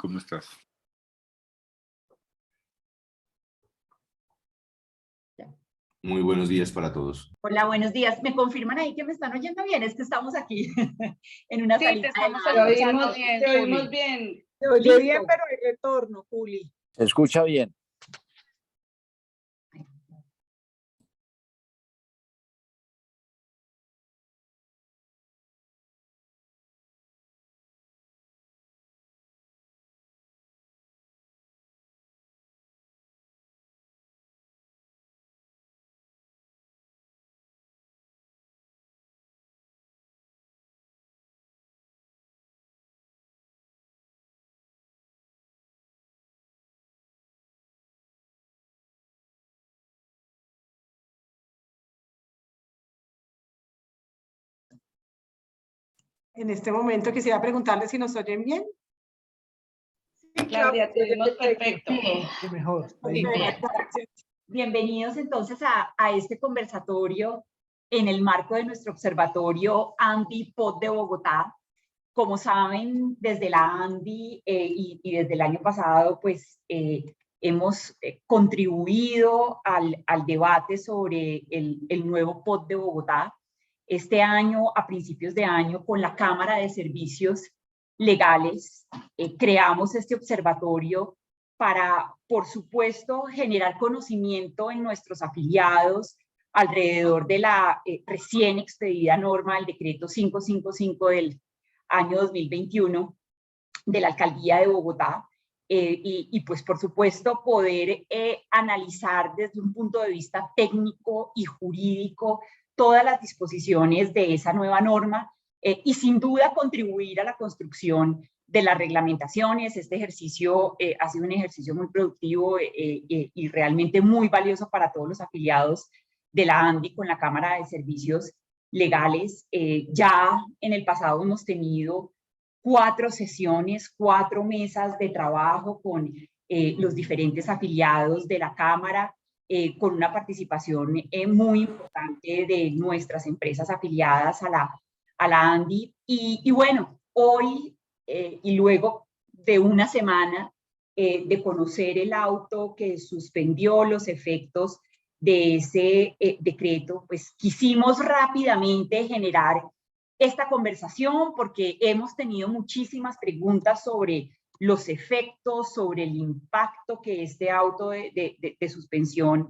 ¿cómo estás? Muy buenos días para todos. Hola, buenos días. ¿Me confirman ahí que me están oyendo bien? Es que estamos aquí en una salida. Sí, te estamos escuchando bien, te oímos bien. Te oye bien, pero el retorno, Juli. Se escucha bien. En este momento quisiera preguntarle si nos oyen bien. Sí, Claudia, te oímos perfecto. Sí, mejor. Muy bien. Bienvenidos entonces a este conversatorio en el marco de nuestro observatorio ANDI-POT de Bogotá. Como saben, desde la ANDI y desde el año pasado, pues hemos contribuido al debate sobre el nuevo POT de Bogotá. Este año, a principios de año, con la Cámara de Servicios Legales, creamos este observatorio para, por supuesto, generar conocimiento en nuestros afiliados alrededor de la recién expedida norma del decreto 555 del año 2021 de la Alcaldía de Bogotá, y pues por supuesto poder analizar desde un punto de vista técnico y jurídico todas las disposiciones de esa nueva norma, y sin duda contribuir a la construcción de las reglamentaciones. Este ejercicio ha sido un ejercicio muy productivo y realmente muy valioso para todos los afiliados de la ANDI con la Cámara de Servicios Legales. Ya en el pasado hemos tenido 4 sesiones, 4 mesas de trabajo con los diferentes afiliados de la Cámara, con una participación muy importante de nuestras empresas afiliadas a la ANDI. Y bueno, hoy y luego de una semana de conocer el auto que suspendió los efectos de ese decreto, pues quisimos rápidamente generar esta conversación porque hemos tenido muchísimas preguntas sobre los efectos, sobre el impacto que este auto de suspensión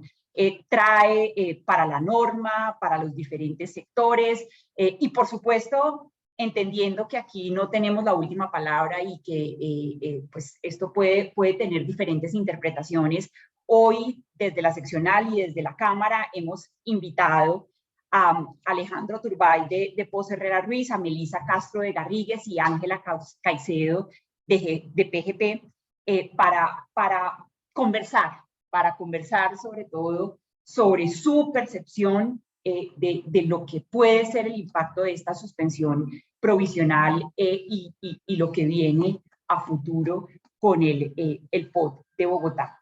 trae para la norma, para los diferentes sectores, y por supuesto entendiendo que aquí no tenemos la última palabra y que pues esto puede tener diferentes interpretaciones. Hoy desde la seccional y desde la Cámara hemos invitado a Alejandro Turbay de Pos Herrera Ruiz, a Melissa Castro de Garrigues y Ángela Caicedo de PGP para conversar sobre todo sobre su percepción de lo que puede ser el impacto de esta suspensión provisional y lo que viene a futuro con el POT de Bogotá.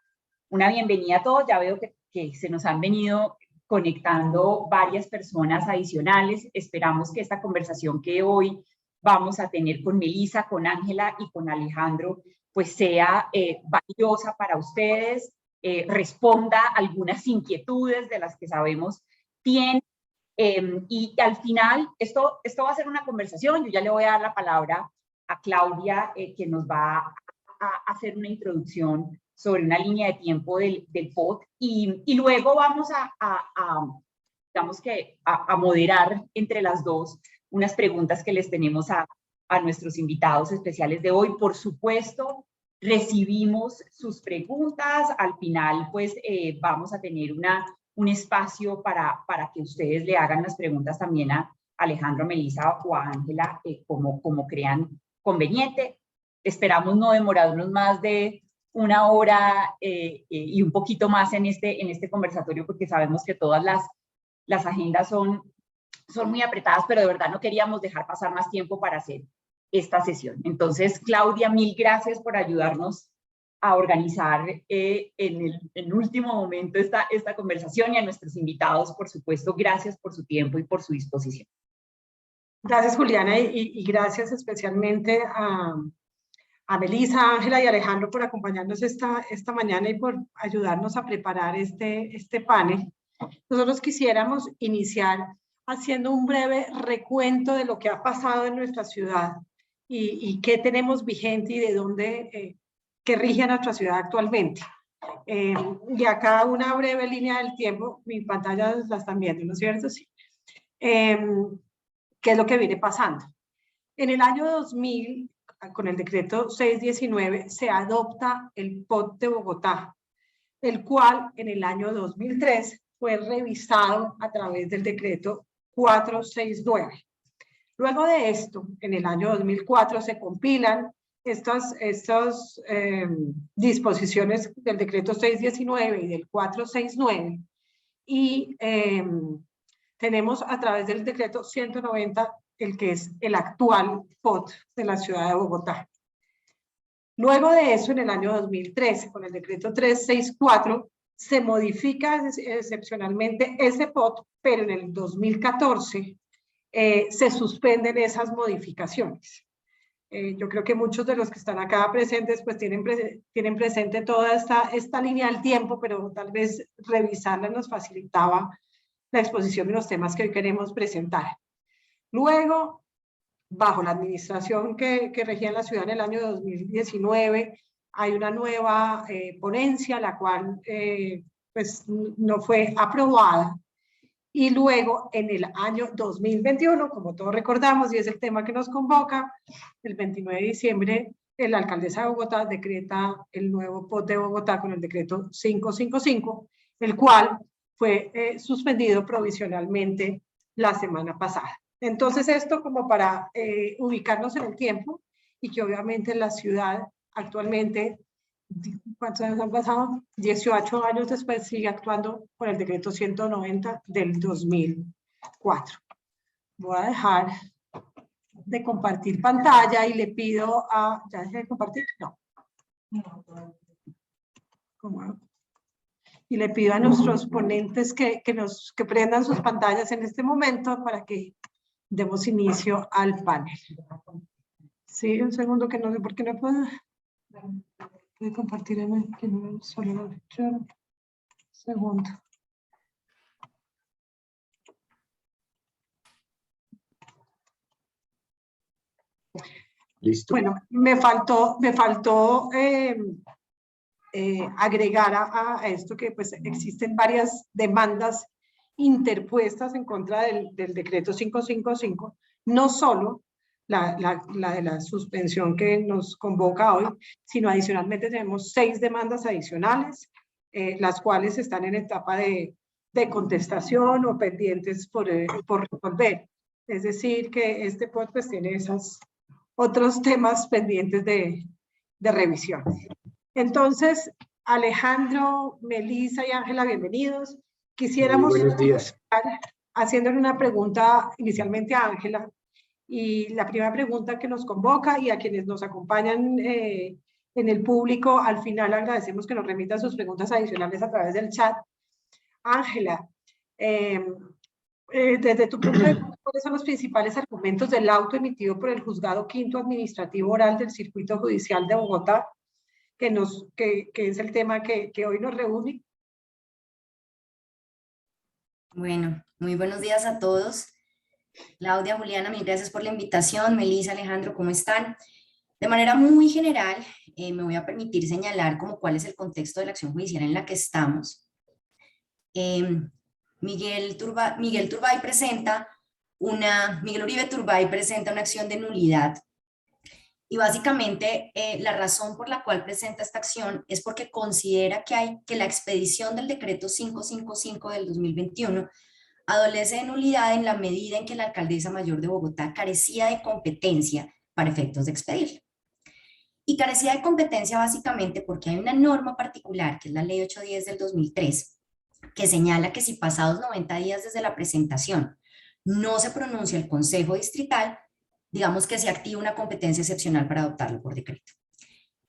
Una bienvenida a todos. Ya veo que se nos han venido conectando varias personas adicionales. Esperamos que esta conversación que hoy vamos a tener con Melissa, con Ángela y con Alejandro, pues sea valiosa para ustedes, responda algunas inquietudes de las que sabemos tienen, y al final esto va a ser una conversación. Yo ya le voy a dar la palabra a Claudia, que nos va a hacer una introducción sobre una línea de tiempo del POT, y luego vamos digamos que a moderar entre las dos unas preguntas que les tenemos a nuestros invitados especiales de hoy. Por supuesto, recibimos sus preguntas. Al final, pues, vamos a tener un espacio para que ustedes le hagan las preguntas también a Alejandro, Melissa o a Ángela, como crean conveniente. Esperamos no demorarnos más de 1 hora y un poquito más en este conversatorio, porque sabemos que todas las agendas son muy apretadas, pero de verdad no queríamos dejar pasar más tiempo para hacer esta sesión. Entonces, Claudia, mil gracias por ayudarnos a organizar en el último momento esta conversación, y a nuestros invitados, por supuesto, gracias por su tiempo y por su disposición. Gracias, Juliana, y gracias especialmente a Melissa, Ángela y Alejandro por acompañarnos esta mañana y por ayudarnos a preparar este panel. Nosotros quisiéramos iniciar haciendo un breve recuento de lo que ha pasado en nuestra ciudad y qué tenemos vigente y de dónde, qué rige nuestra ciudad actualmente. Y acá una breve línea del tiempo, mi pantalla la están viendo, ¿no es cierto? Sí. ¿Qué es lo que viene pasando? En el año 2000, con el decreto 619, se adopta el POT de Bogotá, el cual en el año 2003 fue revisado a través del decreto 469. Luego de esto, en el año 2004 se compilan estas disposiciones del decreto 619 y del 469 y tenemos a través del decreto 190 el que es el actual POT de la ciudad de Bogotá. Luego de eso, en el año 2013, con el decreto 364, se modifica excepcionalmente ese POT, pero en el 2014 se suspenden esas modificaciones. Yo creo que muchos de los que están acá presentes pues tienen presente toda esta línea del tiempo, pero tal vez revisarla nos facilitaba la exposición de los temas que hoy queremos presentar. Luego, bajo la administración que regía la ciudad en el año 2019, hay una nueva ponencia, la cual pues no fue aprobada. Y luego, en el año 2021, como todos recordamos, y es el tema que nos convoca, el 29 de diciembre, la alcaldesa de Bogotá decreta el nuevo POT de Bogotá con el decreto 555, el cual fue suspendido provisionalmente la semana pasada. Entonces, esto como para ubicarnos en el tiempo y que obviamente la ciudad actualmente, ¿cuántos años han pasado? 18 años después sigue actuando con el decreto 190 del 2004. Voy a dejar de compartir pantalla y le pido a... ¿Ya dejé de compartir? No. ¿Cómo hago? Y le pido a nuestros ponentes que prendan sus pantallas en este momento para que demos inicio al panel. Sí, un segundo que no sé por qué no puedo. Voy a compartir que no solo la lectura. Segundo. Listo. Bueno, me faltó agregar a esto que pues existen varias demandas interpuestas en contra del decreto 555, no solo la de la suspensión que nos convoca hoy, sino adicionalmente tenemos 6 demandas adicionales, las cuales están en etapa de contestación o pendientes por resolver. Es decir, que este POT pues tiene esos otros temas pendientes de revisión. Entonces, Alejandro, Melissa y Ángela, bienvenidos. Quisiéramos buenos días. Haciéndole una pregunta inicialmente a Ángela, y la primera pregunta que nos convoca y a quienes nos acompañan en el público, al final agradecemos que nos remitan sus preguntas adicionales a través del chat. Ángela, desde tu punto de vista, ¿cuáles son los principales argumentos del auto emitido por el Juzgado Quinto Administrativo Oral del Circuito Judicial de Bogotá, que es el tema que hoy nos reúne? Bueno, muy buenos días a todos. Claudia, Juliana, mil gracias por la invitación. Melissa, Alejandro, ¿cómo están? De manera muy general, me voy a permitir señalar como cuál es el contexto de la acción judicial en la que estamos. Miguel Uribe Turbay presenta una acción de nulidad. Y básicamente la razón por la cual presenta esta acción es porque considera que la expedición del decreto 555 del 2021 adolece de nulidad en la medida en que la alcaldesa mayor de Bogotá carecía de competencia para efectos de expedirlo. Y carecía de competencia básicamente porque hay una norma particular, que es la ley 810 del 2003, que señala que si pasados 90 días desde la presentación no se pronuncia el Consejo Distrital, digamos que se activa una competencia excepcional para adoptarlo por decreto.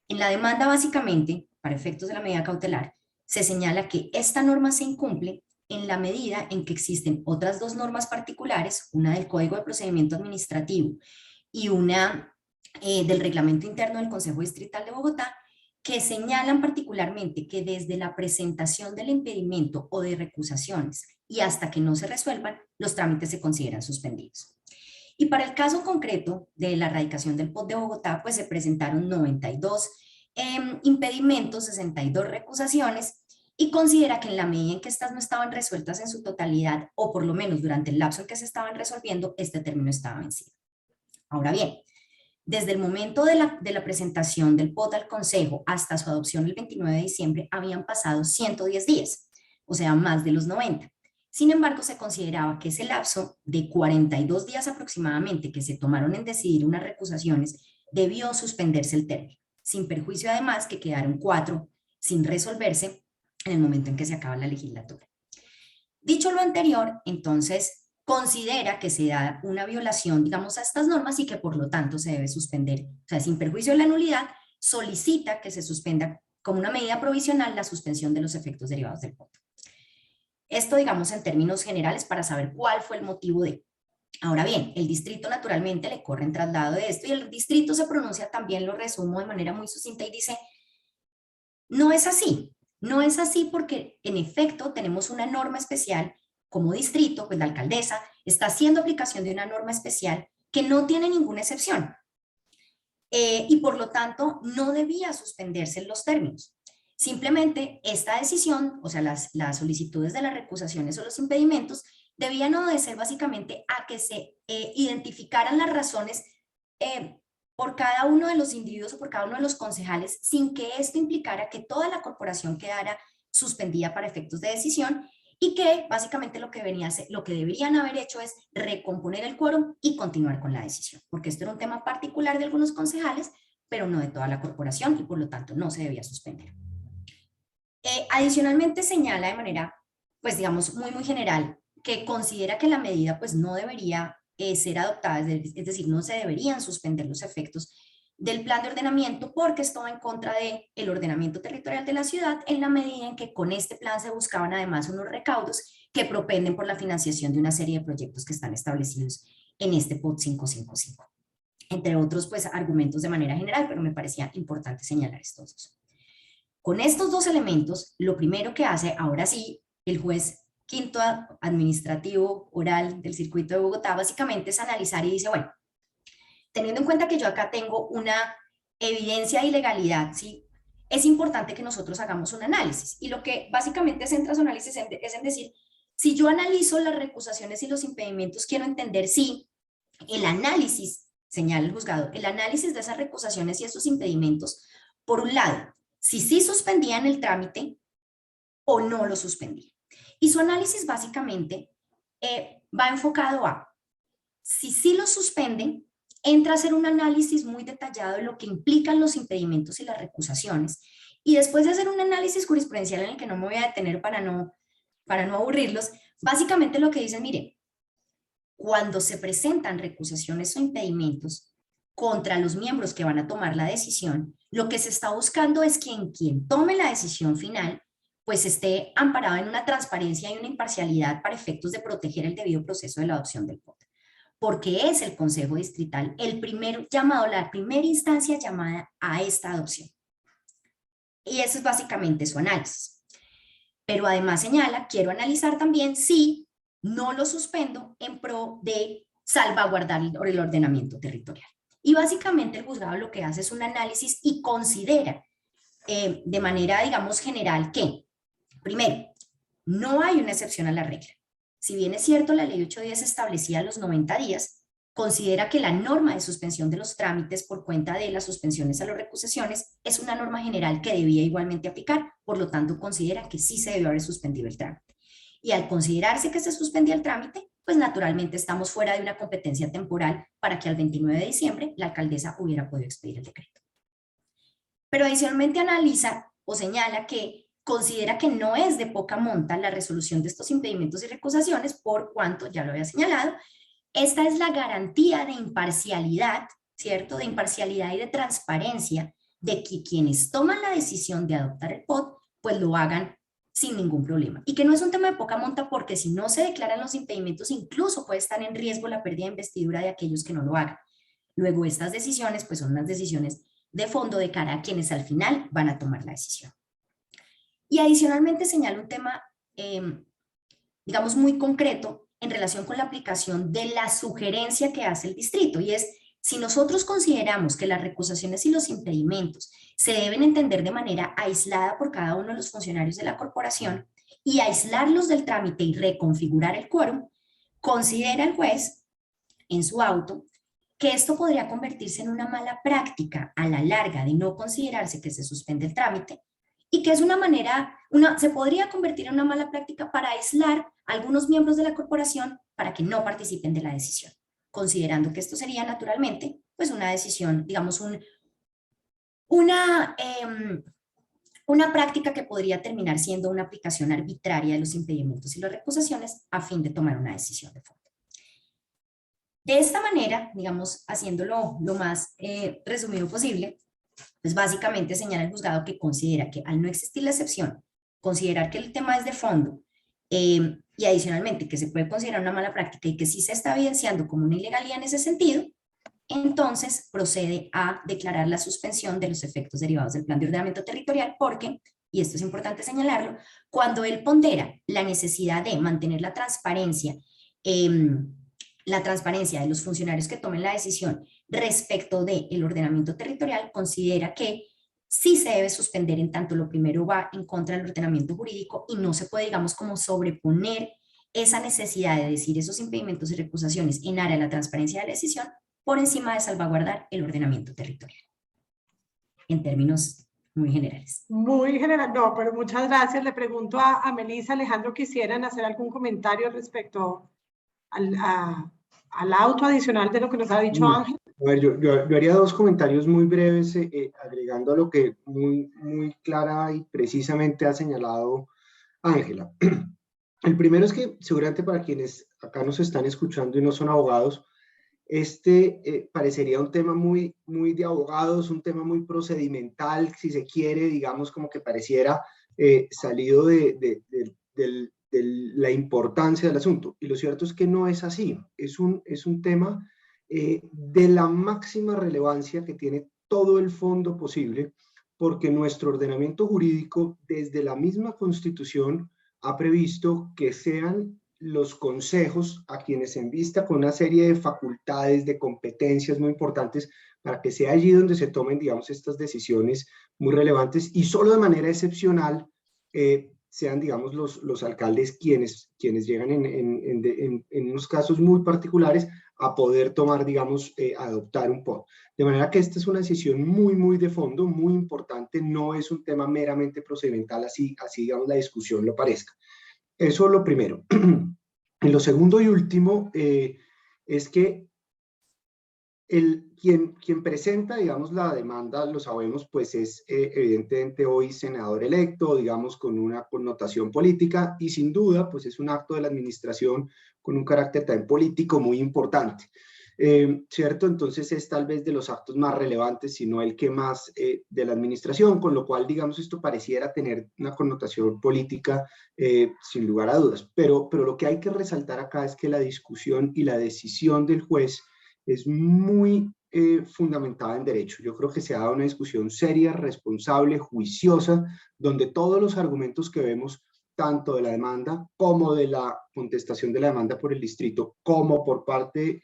En la demanda, básicamente, para efectos de la medida cautelar, se señala que esta norma se incumple en la medida en que existen otras 2 normas particulares, una del Código de Procedimiento Administrativo y una del reglamento interno del Consejo Distrital de Bogotá, que señalan particularmente que desde la presentación del impedimento o de recusaciones y hasta que no se resuelvan, los trámites se consideran suspendidos. Y para el caso concreto de la erradicación del POT de Bogotá, pues se presentaron 92 impedimentos, 62 recusaciones, y considera que en la medida en que estas no estaban resueltas en su totalidad, o por lo menos durante el lapso en que se estaban resolviendo, este término estaba vencido. Ahora bien, desde el momento de la presentación del POT al Consejo hasta su adopción el 29 de diciembre, habían pasado 110 días, o sea, más de los 90. Sin embargo, se consideraba que ese lapso de 42 días aproximadamente que se tomaron en decidir unas recusaciones debió suspenderse el término, sin perjuicio además que quedaron 4 sin resolverse en el momento en que se acaba la legislatura. Dicho lo anterior, entonces considera que se da una violación, digamos, a estas normas y que por lo tanto se debe suspender, o sea, sin perjuicio de la nulidad, solicita que se suspenda como una medida provisional la suspensión de los efectos derivados del POT. Esto, digamos, en términos generales para saber cuál fue el motivo de. Ahora bien, el distrito naturalmente le corre en traslado de esto y el distrito se pronuncia también, lo resumo de manera muy sucinta y dice, no es así. No es así porque en efecto tenemos una norma especial como distrito, pues la alcaldesa está haciendo aplicación de una norma especial que no tiene ninguna excepción y por lo tanto no debía suspenderse en los términos. Simplemente esta decisión, o sea las solicitudes de las recusaciones o los impedimentos debían obedecer básicamente a que se identificaran las razones por cada uno de los individuos o por cada uno de los concejales sin que esto implicara que toda la corporación quedara suspendida para efectos de decisión y que básicamente lo que deberían haber hecho es recomponer el quórum y continuar con la decisión, porque esto era un tema particular de algunos concejales, pero no de toda la corporación y por lo tanto no se debía suspender. Adicionalmente señala de manera, pues digamos, muy general, que considera que la medida pues no debería ser adoptada, es decir, no se deberían suspender los efectos del plan de ordenamiento porque esto va en contra del ordenamiento territorial de la ciudad en la medida en que con este plan se buscaban además unos recaudos que propenden por la financiación de una serie de proyectos que están establecidos en este POT 555. Entre otros pues argumentos de manera general, pero me parecía importante señalar estos dos. Con estos dos elementos, lo primero que hace ahora sí el juez quinto administrativo oral del circuito de Bogotá básicamente es analizar y dice, bueno, teniendo en cuenta que yo acá tengo una evidencia de ilegalidad, ¿sí? Es importante que nosotros hagamos un análisis. Y lo que básicamente centra su análisis es en decir, si yo analizo las recusaciones y los impedimentos, quiero entender si el análisis, señala el juzgado, el análisis de esas recusaciones y esos impedimentos, por un lado, si sí suspendían el trámite o no lo suspendían. Y su análisis básicamente va enfocado a, si sí lo suspenden, entra a hacer un análisis muy detallado de lo que implican los impedimentos y las recusaciones. Y después de hacer un análisis jurisprudencial en el que no me voy a detener para no aburrirlos, básicamente lo que dicen, mire, cuando se presentan recusaciones o impedimentos contra los miembros que van a tomar la decisión, lo que se está buscando es que quien tome la decisión final pues esté amparado en una transparencia y una imparcialidad para efectos de proteger el debido proceso de la adopción del POT. Porque es el Consejo Distrital el primer llamado, la primera instancia llamada a esta adopción. Y eso es básicamente su análisis. Pero además señala, quiero analizar también si no lo suspendo en pro de salvaguardar el ordenamiento territorial. Y básicamente el juzgado lo que hace es un análisis y considera de manera, digamos, general que, primero, no hay una excepción a la regla. Si bien es cierto, la ley 810 establecía los 90 días, considera que la norma de suspensión de los trámites por cuenta de las suspensiones a las recusaciones es una norma general que debía igualmente aplicar, por lo tanto considera que sí se debió haber suspendido el trámite. Y al considerarse que se suspendía el trámite, pues naturalmente estamos fuera de una competencia temporal para que al 29 de diciembre la alcaldesa hubiera podido expedir el decreto. Pero adicionalmente analiza o señala que considera que no es de poca monta la resolución de estos impedimentos y recusaciones por cuanto, ya lo había señalado, esta es la garantía de imparcialidad, ¿cierto? De imparcialidad y de transparencia de que quienes toman la decisión de adoptar el POT, pues lo hagan sin ningún problema. Y que no es un tema de poca monta porque si no se declaran los impedimentos, incluso puede estar en riesgo la pérdida de investidura de aquellos que no lo hagan. Luego estas decisiones pues son unas decisiones de fondo de cara a quienes al final van a tomar la decisión. Y adicionalmente señalo un tema, digamos, muy concreto en relación con la aplicación de la sugerencia que hace el distrito, y es: si nosotros consideramos que las recusaciones y los impedimentos se deben entender de manera aislada por cada uno de los funcionarios de la corporación y aislarlos del trámite y reconfigurar el quórum, considera el juez en su auto que esto podría convertirse en una mala práctica a la larga de no considerarse que se suspende el trámite, y que es una manera, se podría convertir en una mala práctica para aislar a algunos miembros de la corporación para que no participen de la decisión, considerando que esto sería naturalmente pues una decisión, digamos, una práctica que podría terminar siendo una aplicación arbitraria de los impedimentos y las recusaciones a fin de tomar una decisión de fondo. De esta manera, digamos, haciéndolo lo más resumido posible, pues básicamente señala el juzgado que considera que al no existir la excepción, considerar que el tema es de fondo, y adicionalmente que se puede considerar una mala práctica y que sí se está evidenciando como una ilegalidad en ese sentido, entonces procede a declarar la suspensión de los efectos derivados del plan de ordenamiento territorial porque, y esto es importante señalarlo, cuando él pondera la necesidad de mantener la transparencia de los funcionarios que tomen la decisión respecto del ordenamiento territorial, considera que sí se debe suspender en tanto lo primero va en contra del ordenamiento jurídico y no se puede, digamos, como sobreponer esa necesidad de decir esos impedimentos y recusaciones en área de la transparencia de la decisión por encima de salvaguardar el ordenamiento territorial. En términos muy generales. Muy general, no, pero muchas gracias. Le pregunto a Melissa, Alejandro, ¿quisieran hacer algún comentario respecto al auto adicional de lo que nos ha dicho Ángel? A ver, yo haría dos comentarios muy breves, agregando a lo que muy clara y precisamente ha señalado Ángela. El primero es que seguramente para quienes acá nos están escuchando y no son abogados, parecería un tema muy de abogados, un tema muy procedimental, si se quiere, digamos, como que pareciera salido de la importancia del asunto. Y lo cierto es que no es así. Es un tema de la máxima relevancia que tiene todo el fondo posible, porque nuestro ordenamiento jurídico, desde la misma Constitución, ha previsto que sean los consejos a quienes se envista con una serie de facultades, de competencias muy importantes, para que sea allí donde se tomen, digamos, estas decisiones muy relevantes, y solo de manera excepcional sean, digamos, los alcaldes quienes llegan en unos casos muy particulares a poder tomar, digamos, adoptar un POT. De manera que esta es una decisión muy de fondo, muy importante, no es un tema meramente procedimental, así digamos, la discusión lo parezca. Eso es lo primero. Y lo segundo y último es que quien presenta, digamos, la demanda, lo sabemos, pues es evidentemente hoy senador electo, digamos, con una connotación política, y sin duda, pues es un acto de la administración con un carácter también político muy importante. ¿Cierto? Entonces es tal vez de los actos más relevantes, si no el que más de la administración, con lo cual, digamos, esto pareciera tener una connotación política sin lugar a dudas. Pero lo que hay que resaltar acá es que la discusión y la decisión del juez es muy fundamentada en derecho. Yo creo que se ha dado una discusión seria, responsable, juiciosa, donde todos los argumentos que vemos, tanto de la demanda como de la contestación de la demanda por el distrito, como por parte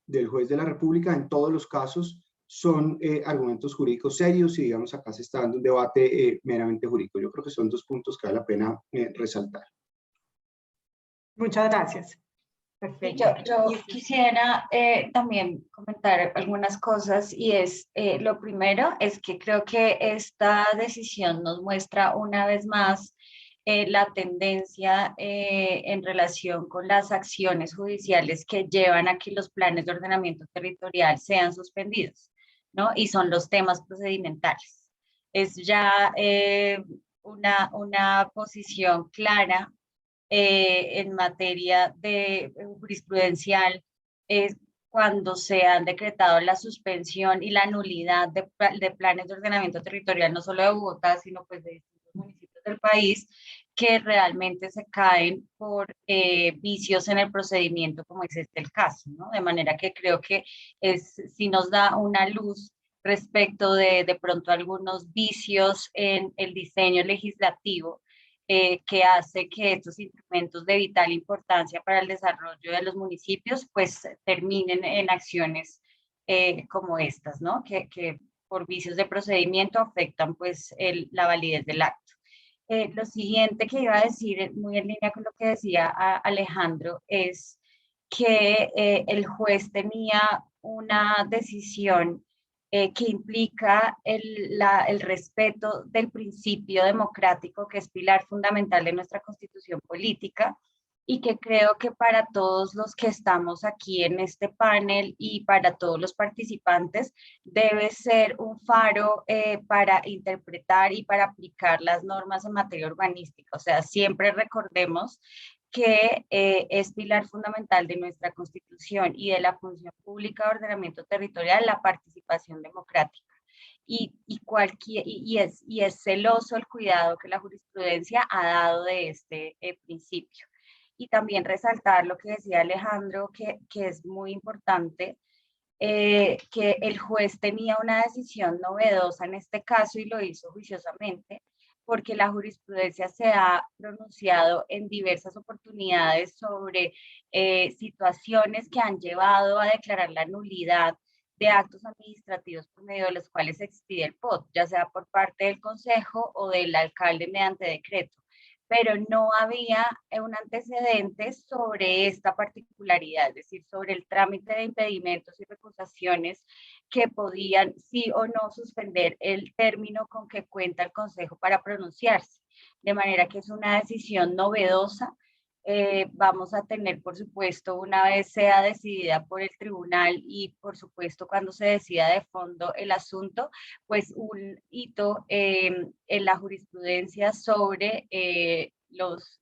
del juez de la República, en todos los casos son argumentos jurídicos serios, y digamos acá se está dando un debate meramente jurídico. Yo creo que son dos puntos que vale la pena resaltar. Muchas gracias. Perfecto. Yo quisiera también comentar algunas cosas, y es lo primero es que creo que esta decisión nos muestra una vez más la tendencia en relación con las acciones judiciales que llevan a que los planes de ordenamiento territorial sean suspendidos, ¿no? Y son los temas procedimentales. Es ya una posición clara en materia de jurisprudencial cuando se han decretado la suspensión y la nulidad de planes de ordenamiento territorial, no solo de Bogotá, sino pues de distintos municipios del país que realmente se caen por vicios en el procedimiento, como es este el caso, ¿no? De manera que creo que sí nos da una luz respecto de pronto algunos vicios en el diseño legislativo que hace que estos instrumentos de vital importancia para el desarrollo de los municipios pues terminen en acciones como estas, ¿no? Que por vicios de procedimiento afectan pues la validez del acto. Lo siguiente que iba a decir, muy en línea con lo que decía Alejandro, es que el juez tenía una decisión que implica el respeto del principio democrático, que es pilar fundamental de nuestra constitución política, y que creo que para todos los que estamos aquí en este panel y para todos los participantes debe ser un faro para interpretar y para aplicar las normas en materia urbanística. O sea, siempre recordemos que es pilar fundamental de nuestra Constitución y de la función pública de ordenamiento territorial la participación democrática. Y es celoso el cuidado que la jurisprudencia ha dado de este principio. Y también resaltar lo que decía Alejandro, que es muy importante, que el juez tenía una decisión novedosa en este caso y lo hizo juiciosamente, porque la jurisprudencia se ha pronunciado en diversas oportunidades sobre situaciones que han llevado a declarar la nulidad de actos administrativos por medio de los cuales se expide el POT, ya sea por parte del Consejo o del alcalde mediante decreto, pero no había un antecedente sobre esta particularidad, es decir, sobre el trámite de impedimentos y recusaciones que podían sí o no suspender el término con que cuenta el Consejo para pronunciarse. De manera que es una decisión novedosa. Vamos a tener, por supuesto, una vez sea decidida por el tribunal y, por supuesto, cuando se decida de fondo el asunto, pues un hito en la jurisprudencia sobre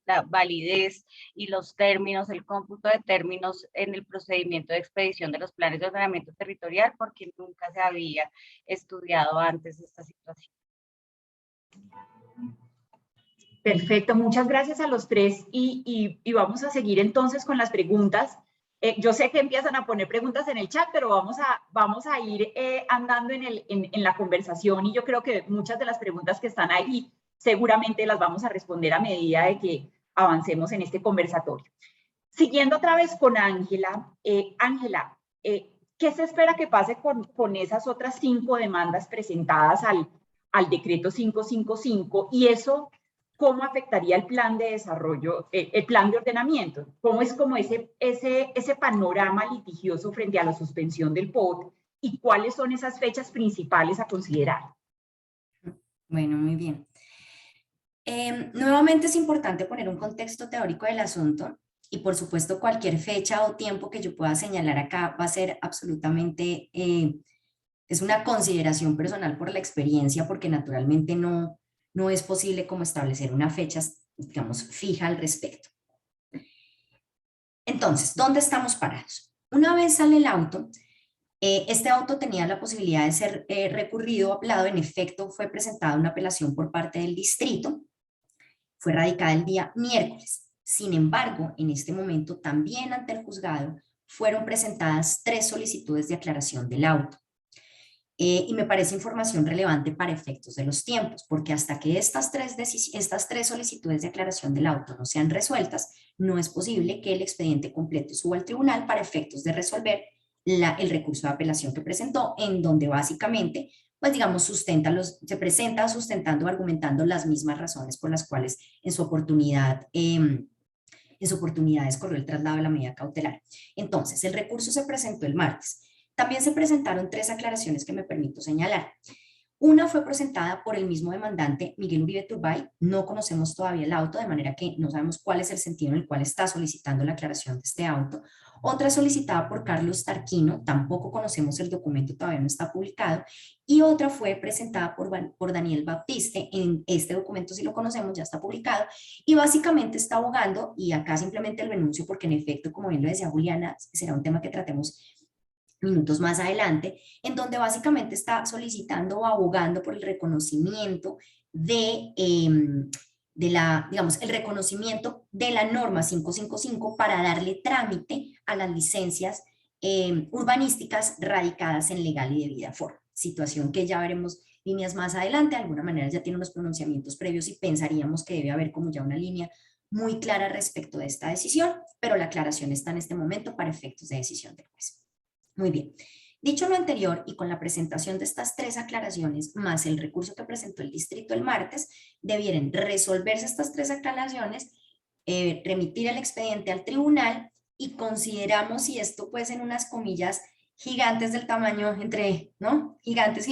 la validez y los términos, el cómputo de términos en el procedimiento de expedición de los planes de ordenamiento territorial, porque nunca se había estudiado antes esta situación. Perfecto, muchas gracias a los tres y vamos a seguir entonces con las preguntas. Yo sé que empiezan a poner preguntas en el chat, pero vamos a ir andando en la conversación y yo creo que muchas de las preguntas que están ahí seguramente las vamos a responder a medida de que avancemos en este conversatorio. Siguiendo otra vez con Ángela. Ángela, ¿qué se espera que pase con esas otras 5 demandas presentadas al decreto 555 y eso cómo afectaría el plan de desarrollo, el plan de ordenamiento? ¿Cómo es como ese panorama litigioso frente a la suspensión del POT y cuáles son esas fechas principales a considerar? Bueno, muy bien. Nuevamente es importante poner un contexto teórico del asunto y por supuesto cualquier fecha o tiempo que yo pueda señalar acá va a ser absolutamente, es una consideración personal por la experiencia porque naturalmente no es posible como establecer una fecha, digamos, fija al respecto. Entonces, ¿dónde estamos parados? Una vez sale el auto, este auto tenía la posibilidad de ser recurrido o apelado. En efecto, fue presentada una apelación por parte del distrito, fue radicada el día miércoles. Sin embargo, en este momento también ante el juzgado fueron presentadas 3 solicitudes de aclaración del auto. Y me parece información relevante para efectos de los tiempos, porque hasta que estas tres solicitudes de aclaración del auto no sean resueltas, no es posible que el expediente completo suba al tribunal para efectos de resolver el recurso de apelación que presentó, en donde básicamente, pues digamos, se presenta sustentando, argumentando las mismas razones por las cuales en su oportunidad escorrió el traslado de la medida cautelar. Entonces, el recurso se presentó el martes. También se presentaron 3 aclaraciones que me permito señalar. Una fue presentada por el mismo demandante, Miguel Uribe Turbay. No conocemos todavía el auto, de manera que no sabemos cuál es el sentido en el cual está solicitando la aclaración de este auto. Otra solicitada por Carlos Tarquino, tampoco conocemos el documento, todavía no está publicado. Y otra fue presentada por Daniel Baptiste. En este documento sí lo conocemos, ya está publicado. Y básicamente está abogando, y acá simplemente el renuncio, porque en efecto, como bien lo decía Juliana, será un tema que tratemos minutos más adelante, en donde básicamente está solicitando o abogando por el reconocimiento de digamos, el reconocimiento de la norma 555 para darle trámite a las licencias urbanísticas radicadas en legal y debida forma. Situación que ya veremos líneas más adelante, de alguna manera ya tiene unos pronunciamientos previos y pensaríamos que debe haber como ya una línea muy clara respecto de esta decisión, pero la aclaración está en este momento para efectos de decisión del juez. Muy bien. Dicho lo anterior y con la presentación de estas 3 aclaraciones más el recurso que presentó el distrito el martes, debieran resolverse estas 3 aclaraciones, remitir el expediente al tribunal y consideramos, y esto pues en unas comillas gigantes del tamaño entre, ¿no? Gigantes,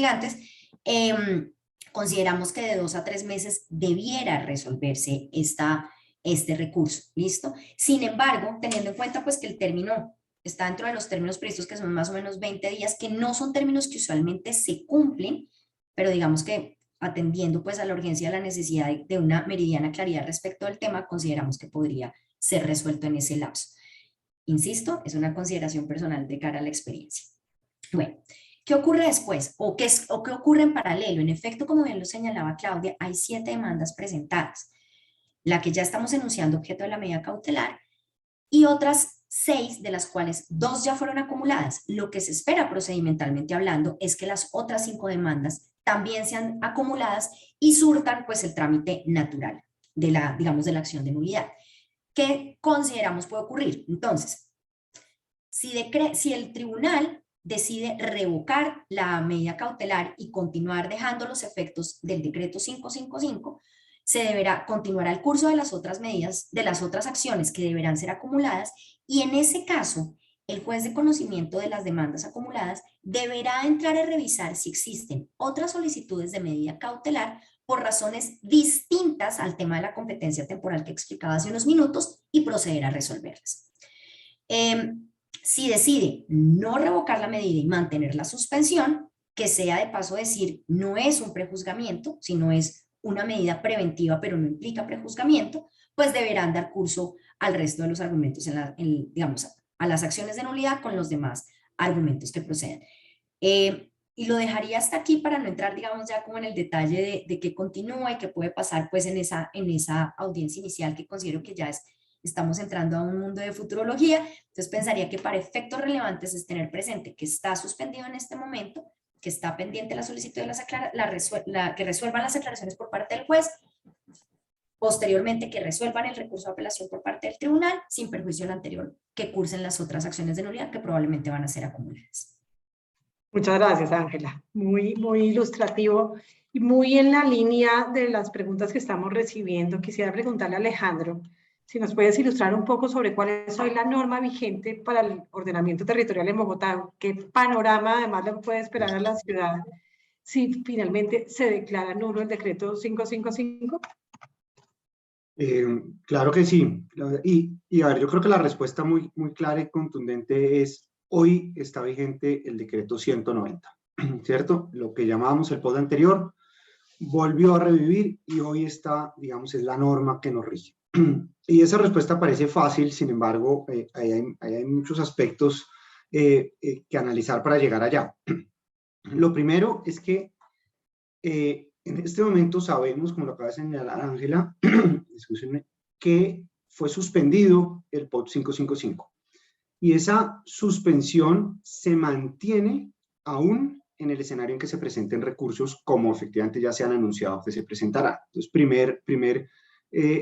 consideramos que de 2 a 3 meses debiera resolverse este recurso, ¿listo? Sin embargo, teniendo en cuenta pues que el término está dentro de los términos previstos, que son más o menos 20 días, que no son términos que usualmente se cumplen, pero digamos que atendiendo pues a la urgencia y a la necesidad de una meridiana claridad respecto al tema, consideramos que podría ser resuelto en ese lapso. Insisto, es una consideración personal de cara a la experiencia. Bueno, ¿qué ocurre después? ¿O qué ocurre en paralelo? En efecto, como bien lo señalaba Claudia, hay 7 demandas presentadas. La que ya estamos enunciando objeto de la medida cautelar y otras 6, de las cuales 2 ya fueron acumuladas. Lo que se espera procedimentalmente hablando es que las otras 5 demandas también sean acumuladas y surtan pues el trámite natural de la, digamos, de la acción de nulidad. ¿Qué consideramos puede ocurrir? Entonces, si el tribunal decide revocar la medida cautelar y continuar dejando los efectos del decreto 555, se deberá continuar el curso de las otras medidas, de las otras acciones que deberán ser acumuladas, y en ese caso, el juez de conocimiento de las demandas acumuladas deberá entrar a revisar si existen otras solicitudes de medida cautelar por razones distintas al tema de la competencia temporal que explicaba hace unos minutos y proceder a resolverlas. Si decide no revocar la medida y mantener la suspensión, que sea de paso decir, no es un prejuzgamiento, sino es una medida preventiva, pero no implica prejuzgamiento, pues deberán dar curso al resto de los argumentos, digamos, a las acciones de nulidad con los demás argumentos que procedan. Y lo dejaría hasta aquí para no entrar, digamos, ya como en el detalle de qué continúa y qué puede pasar pues en esa audiencia inicial, que considero que ya estamos entrando a un mundo de futurología. Entonces pensaría que para efectos relevantes es tener presente que está suspendido en este momento, que está pendiente la solicitud de que resuelvan las aclaraciones por parte del juez, posteriormente que resuelvan el recurso de apelación por parte del tribunal, sin perjuicio del anterior, que cursen las otras acciones de nulidad que probablemente van a ser acumuladas. Muchas gracias, Ángela. Muy, muy ilustrativo y muy en la línea de las preguntas que estamos recibiendo. Quisiera preguntarle a Alejandro si nos puedes ilustrar un poco sobre cuál es hoy la norma vigente para el ordenamiento territorial en Bogotá. ¿Qué panorama además le puede esperar a la ciudad si finalmente se declara nulo el decreto 555? Claro que sí. Y a ver, yo creo que la respuesta muy clara y contundente es: hoy está vigente el decreto 190, ¿cierto? Lo que llamábamos el POT anterior volvió a revivir y hoy está, digamos, es la norma que nos rige. Y esa respuesta parece fácil, sin embargo, hay muchos aspectos que analizar para llegar allá. Lo primero es que en este momento sabemos, como lo acaba de señalar Ángela, que fue suspendido el POT 555. Y esa suspensión se mantiene aún en el escenario en que se presenten recursos, como efectivamente ya se han anunciado que se presentará. Entonces, primer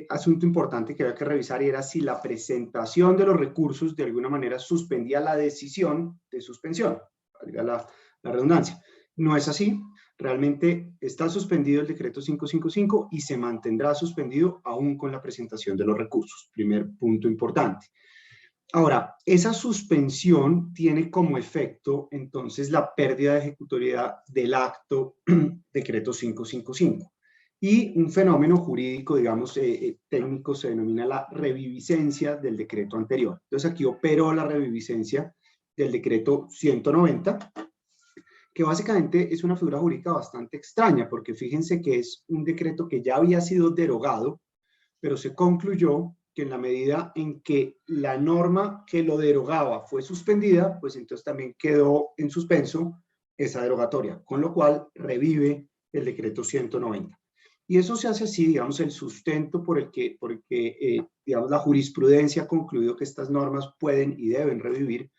asunto importante que había que revisar era si la presentación de los recursos de alguna manera suspendía la decisión de suspensión, valga la redundancia. No es así. Realmente está suspendido el decreto 555 y se mantendrá suspendido aún con la presentación de los recursos. Primer punto importante. Ahora, esa suspensión tiene como efecto entonces la pérdida de ejecutoriedad del acto decreto 555. Y un fenómeno jurídico, digamos, técnico, se denomina la reviviscencia del decreto anterior. Entonces aquí operó la reviviscencia del decreto 190, que básicamente es una figura jurídica bastante extraña, porque fíjense que es un decreto que ya había sido derogado, pero se concluyó que en la medida en que la norma que lo derogaba fue suspendida, pues entonces también quedó en suspenso esa derogatoria, con lo cual revive el decreto 190. Y eso se hace así, digamos, el sustento por el que digamos, la jurisprudencia ha concluido que estas normas pueden y deben revivir,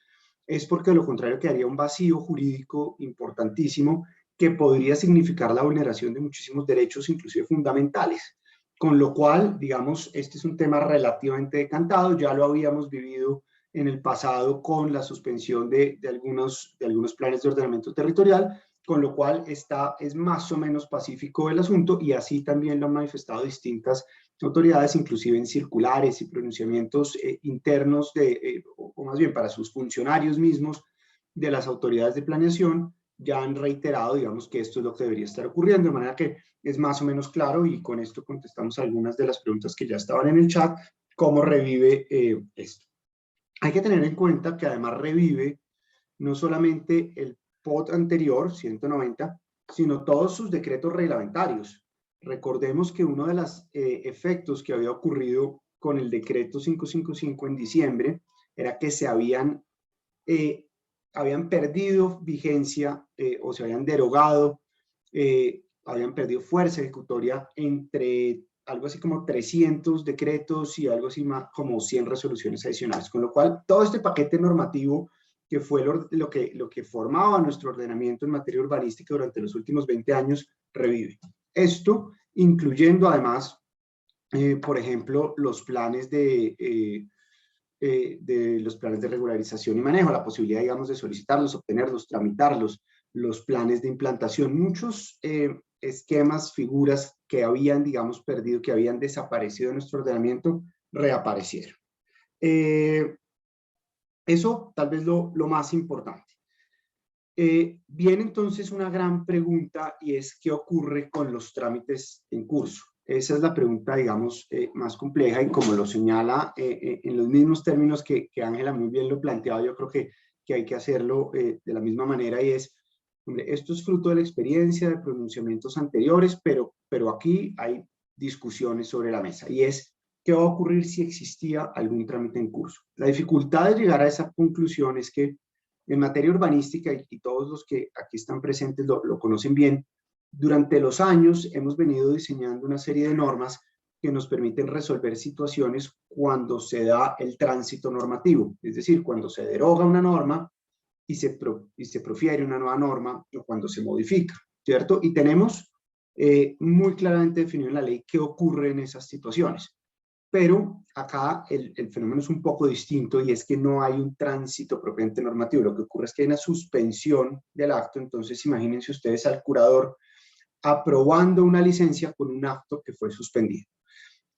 es porque de lo contrario quedaría un vacío jurídico importantísimo que podría significar la vulneración de muchísimos derechos, inclusive fundamentales. Con lo cual, digamos, este es un tema relativamente decantado, ya lo habíamos vivido en el pasado con la suspensión de algunos planes de ordenamiento territorial, con lo cual es más o menos pacífico el asunto, y así también lo han manifestado distintas autoridades, inclusive en circulares y pronunciamientos internos, o más bien para sus funcionarios mismos de las autoridades de planeación, ya han reiterado, digamos, que esto es lo que debería estar ocurriendo, de manera que es más o menos claro, y con esto contestamos algunas de las preguntas que ya estaban en el chat, cómo revive esto. Hay que tener en cuenta que además revive no solamente el POT anterior, 190, sino todos sus decretos reglamentarios. Recordemos que uno de los efectos que había ocurrido con el decreto 555 en diciembre era que se habían perdido vigencia o se habían derogado, habían perdido fuerza ejecutoria entre algo así como 300 decretos y algo así más como 100 resoluciones adicionales, con lo cual todo este paquete normativo que fue lo que formaba nuestro ordenamiento en materia urbanística durante los últimos 20 años, revive. Esto incluyendo además, por ejemplo, los planes de regularización y manejo, la posibilidad, digamos, de solicitarlos, obtenerlos, tramitarlos, los planes de implantación, muchos esquemas, figuras que habían, digamos, perdido, que habían desaparecido de nuestro ordenamiento, reaparecieron. Eso tal vez lo más importante. Viene entonces una gran pregunta, y es ¿qué ocurre con los trámites en curso? Esa es la pregunta, digamos, más compleja, y como lo señala en los mismos términos que Ángela muy bien lo planteaba, yo creo que hay que hacerlo de la misma manera, y es, hombre, esto es fruto de la experiencia, de pronunciamientos anteriores, pero aquí hay discusiones sobre la mesa, y es ¿qué va a ocurrir si existía algún trámite en curso? La dificultad de llegar a esa conclusión es que en materia urbanística, y todos los que aquí están presentes lo conocen bien, durante los años hemos venido diseñando una serie de normas que nos permiten resolver situaciones cuando se da el tránsito normativo, es decir, cuando se deroga una norma y se profiere una nueva norma, o cuando se modifica, ¿cierto? Y tenemos muy claramente definido en la ley qué ocurre en esas situaciones. Pero acá el fenómeno es un poco distinto, y es que no hay un tránsito propiamente normativo. Lo que ocurre es que hay una suspensión del acto. Entonces imagínense ustedes al curador aprobando una licencia con un acto que fue suspendido.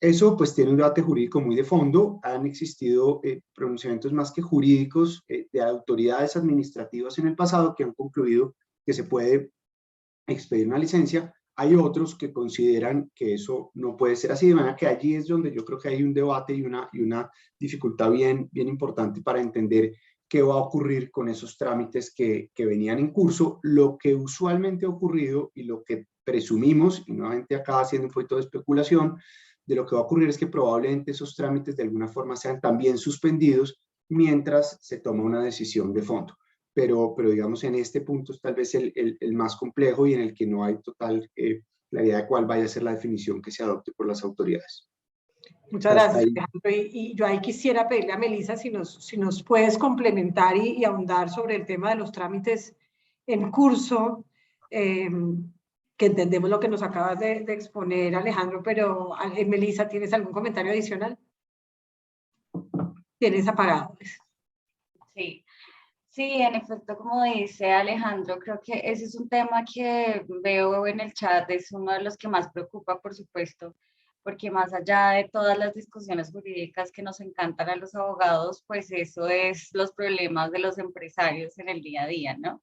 Eso pues tiene un debate jurídico muy de fondo. Han existido pronunciamientos más que jurídicos de autoridades administrativas en el pasado que han concluido que se puede expedir una licencia. Hay otros que consideran que eso no puede ser así, de manera que allí es donde yo creo que hay un debate y una dificultad bien importante para entender qué va a ocurrir con esos trámites que venían en curso. Lo que usualmente ha ocurrido, y lo que presumimos, y nuevamente acá haciendo un poquito de especulación, de lo que va a ocurrir es que probablemente esos trámites de alguna forma sean también suspendidos mientras se toma una decisión de fondo. Pero digamos en este punto es tal vez el más complejo, y en el que no hay total claridad de cuál vaya a ser la definición que se adopte por las autoridades. Muchas gracias, Alejandro. Y yo ahí quisiera pedirle a Melissa si nos puedes complementar y ahondar sobre el tema de los trámites en curso, que entendemos lo que nos acabas de exponer, Alejandro, pero Melissa, ¿tienes algún comentario adicional? Tienes apagado. Sí. Sí, en efecto, como dice Alejandro, creo que ese es un tema que veo en el chat, es uno de los que más preocupa, por supuesto, porque más allá de todas las discusiones jurídicas que nos encantan a los abogados, pues eso es los problemas de los empresarios en el día a día, ¿no?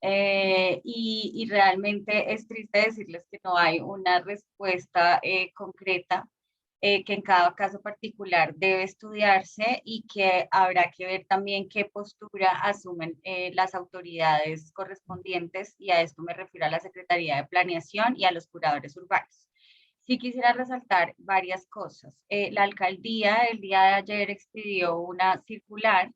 Y realmente es triste decirles que no hay una respuesta concreta, que en cada caso particular debe estudiarse, y que habrá que ver también qué postura asumen las autoridades correspondientes, y a esto me refiero a la Secretaría de Planeación y a los curadores urbanos. Sí quisiera resaltar varias cosas. La alcaldía el día de ayer expidió una circular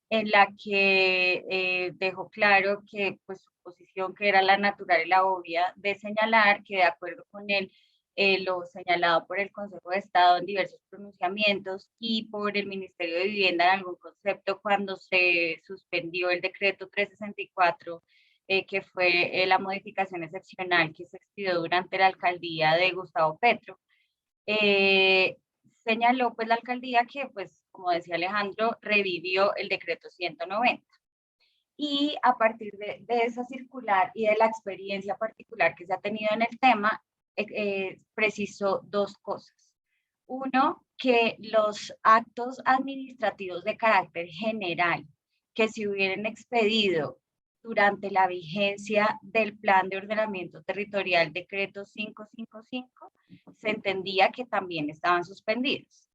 en la que dejó claro que pues, su posición, que era la natural y la obvia, de señalar que de acuerdo con el lo señalado por el Consejo de Estado en diversos pronunciamientos y por el Ministerio de Vivienda en algún concepto cuando se suspendió el decreto 364, que fue la modificación excepcional que se expidió durante la alcaldía de Gustavo Petro. Señaló pues la alcaldía que, pues, como decía Alejandro, revivió el decreto 190. Y a partir de esa circular y de la experiencia particular que se ha tenido en el tema, precisó dos cosas. Uno, que los actos administrativos de carácter general que se hubieran expedido durante la vigencia del Plan de Ordenamiento Territorial Decreto 555, se entendía que también estaban suspendidos.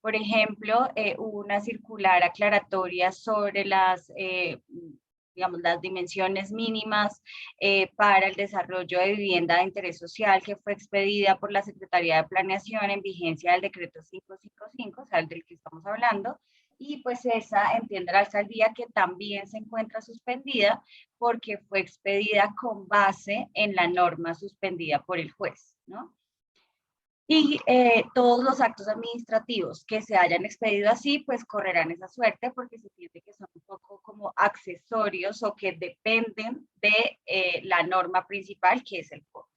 Por ejemplo, hubo una circular aclaratoria sobre las dimensiones mínimas para el desarrollo de vivienda de interés social, que fue expedida por la Secretaría de Planeación en vigencia del decreto 555, o sea, el del que estamos hablando, y pues esa entiende la alcaldía que también se encuentra suspendida porque fue expedida con base en la norma suspendida por el juez, ¿no? Y todos los actos administrativos que se hayan expedido así, pues correrán esa suerte porque se entiende que son un poco como accesorios o que dependen de la norma principal, que es el POT.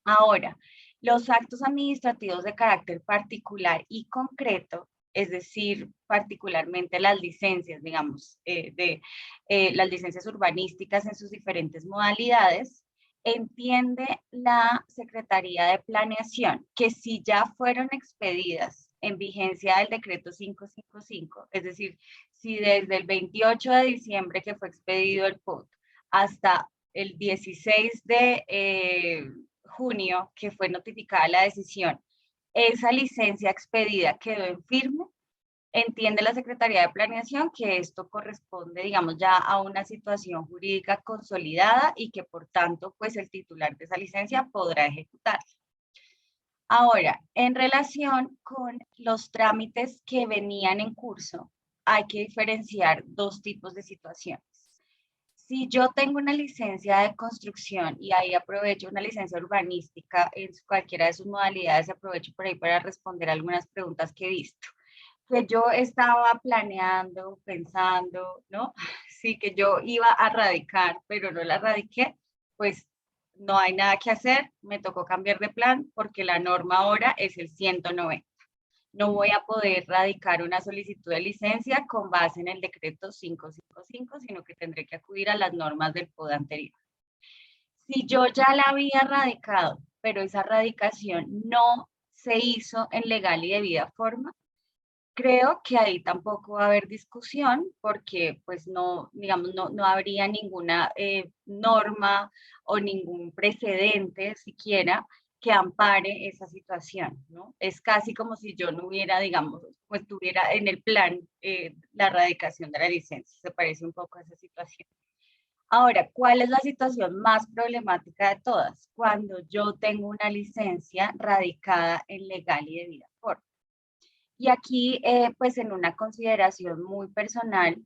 Ahora, los actos administrativos de carácter particular y concreto, es decir, particularmente las licencias, digamos, las licencias urbanísticas en sus diferentes modalidades, entiende la Secretaría de Planeación que si ya fueron expedidas en vigencia del decreto 555, es decir, si desde el 28 de diciembre que fue expedido el POT hasta el 16 de junio que fue notificada la decisión, esa licencia expedida quedó en firme, entiende la Secretaría de Planeación que esto corresponde, digamos, ya a una situación jurídica consolidada y que por tanto, pues el titular de esa licencia podrá ejecutarla. Ahora, en relación con los trámites que venían en curso, hay que diferenciar dos tipos de situaciones. Si yo tengo una licencia de construcción y ahí aprovecho una licencia urbanística en cualquiera de sus modalidades, aprovecho por ahí para responder algunas preguntas que he visto. Que yo estaba planeando, pensando, ¿no? Sí, que yo iba a radicar, pero no la radiqué, pues no hay nada que hacer, me tocó cambiar de plan porque la norma ahora es el 190. No voy a poder radicar una solicitud de licencia con base en el decreto 555, sino que tendré que acudir a las normas del POD anterior. Si yo ya la había radicado, pero esa radicación no se hizo en legal y debida forma, creo que ahí tampoco va a haber discusión porque pues no, digamos, no habría ninguna norma o ningún precedente siquiera que ampare esa situación, ¿no? Es casi como si yo no hubiera, digamos, pues tuviera en el plan la erradicación de la licencia, se parece un poco a esa situación. Ahora, ¿cuál es la situación más problemática de todas? Cuando yo tengo una licencia radicada en legal y debida forma. Y aquí, pues en una consideración muy personal,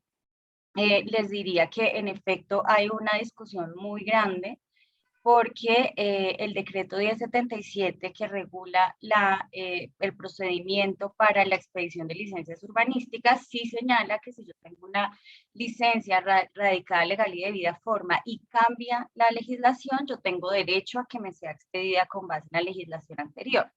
les diría que en efecto hay una discusión muy grande porque el decreto 1077 que regula el procedimiento para la expedición de licencias urbanísticas sí señala que si yo tengo una licencia radicada legal y debida forma y cambia la legislación, yo tengo derecho a que me sea expedida con base en la legislación anterior.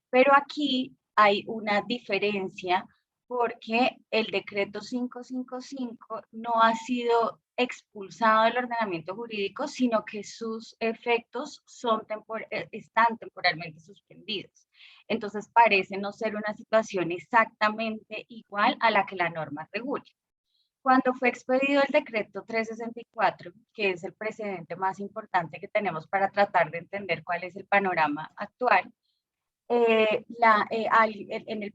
Pero aquí hay una diferencia porque el decreto 555 no ha sido expulsado del ordenamiento jurídico, sino que sus efectos están temporalmente suspendidos. Entonces parece no ser una situación exactamente igual a la que la norma regula. Cuando fue expedido el decreto 364, que es el precedente más importante que tenemos para tratar de entender cuál es el panorama actual, en el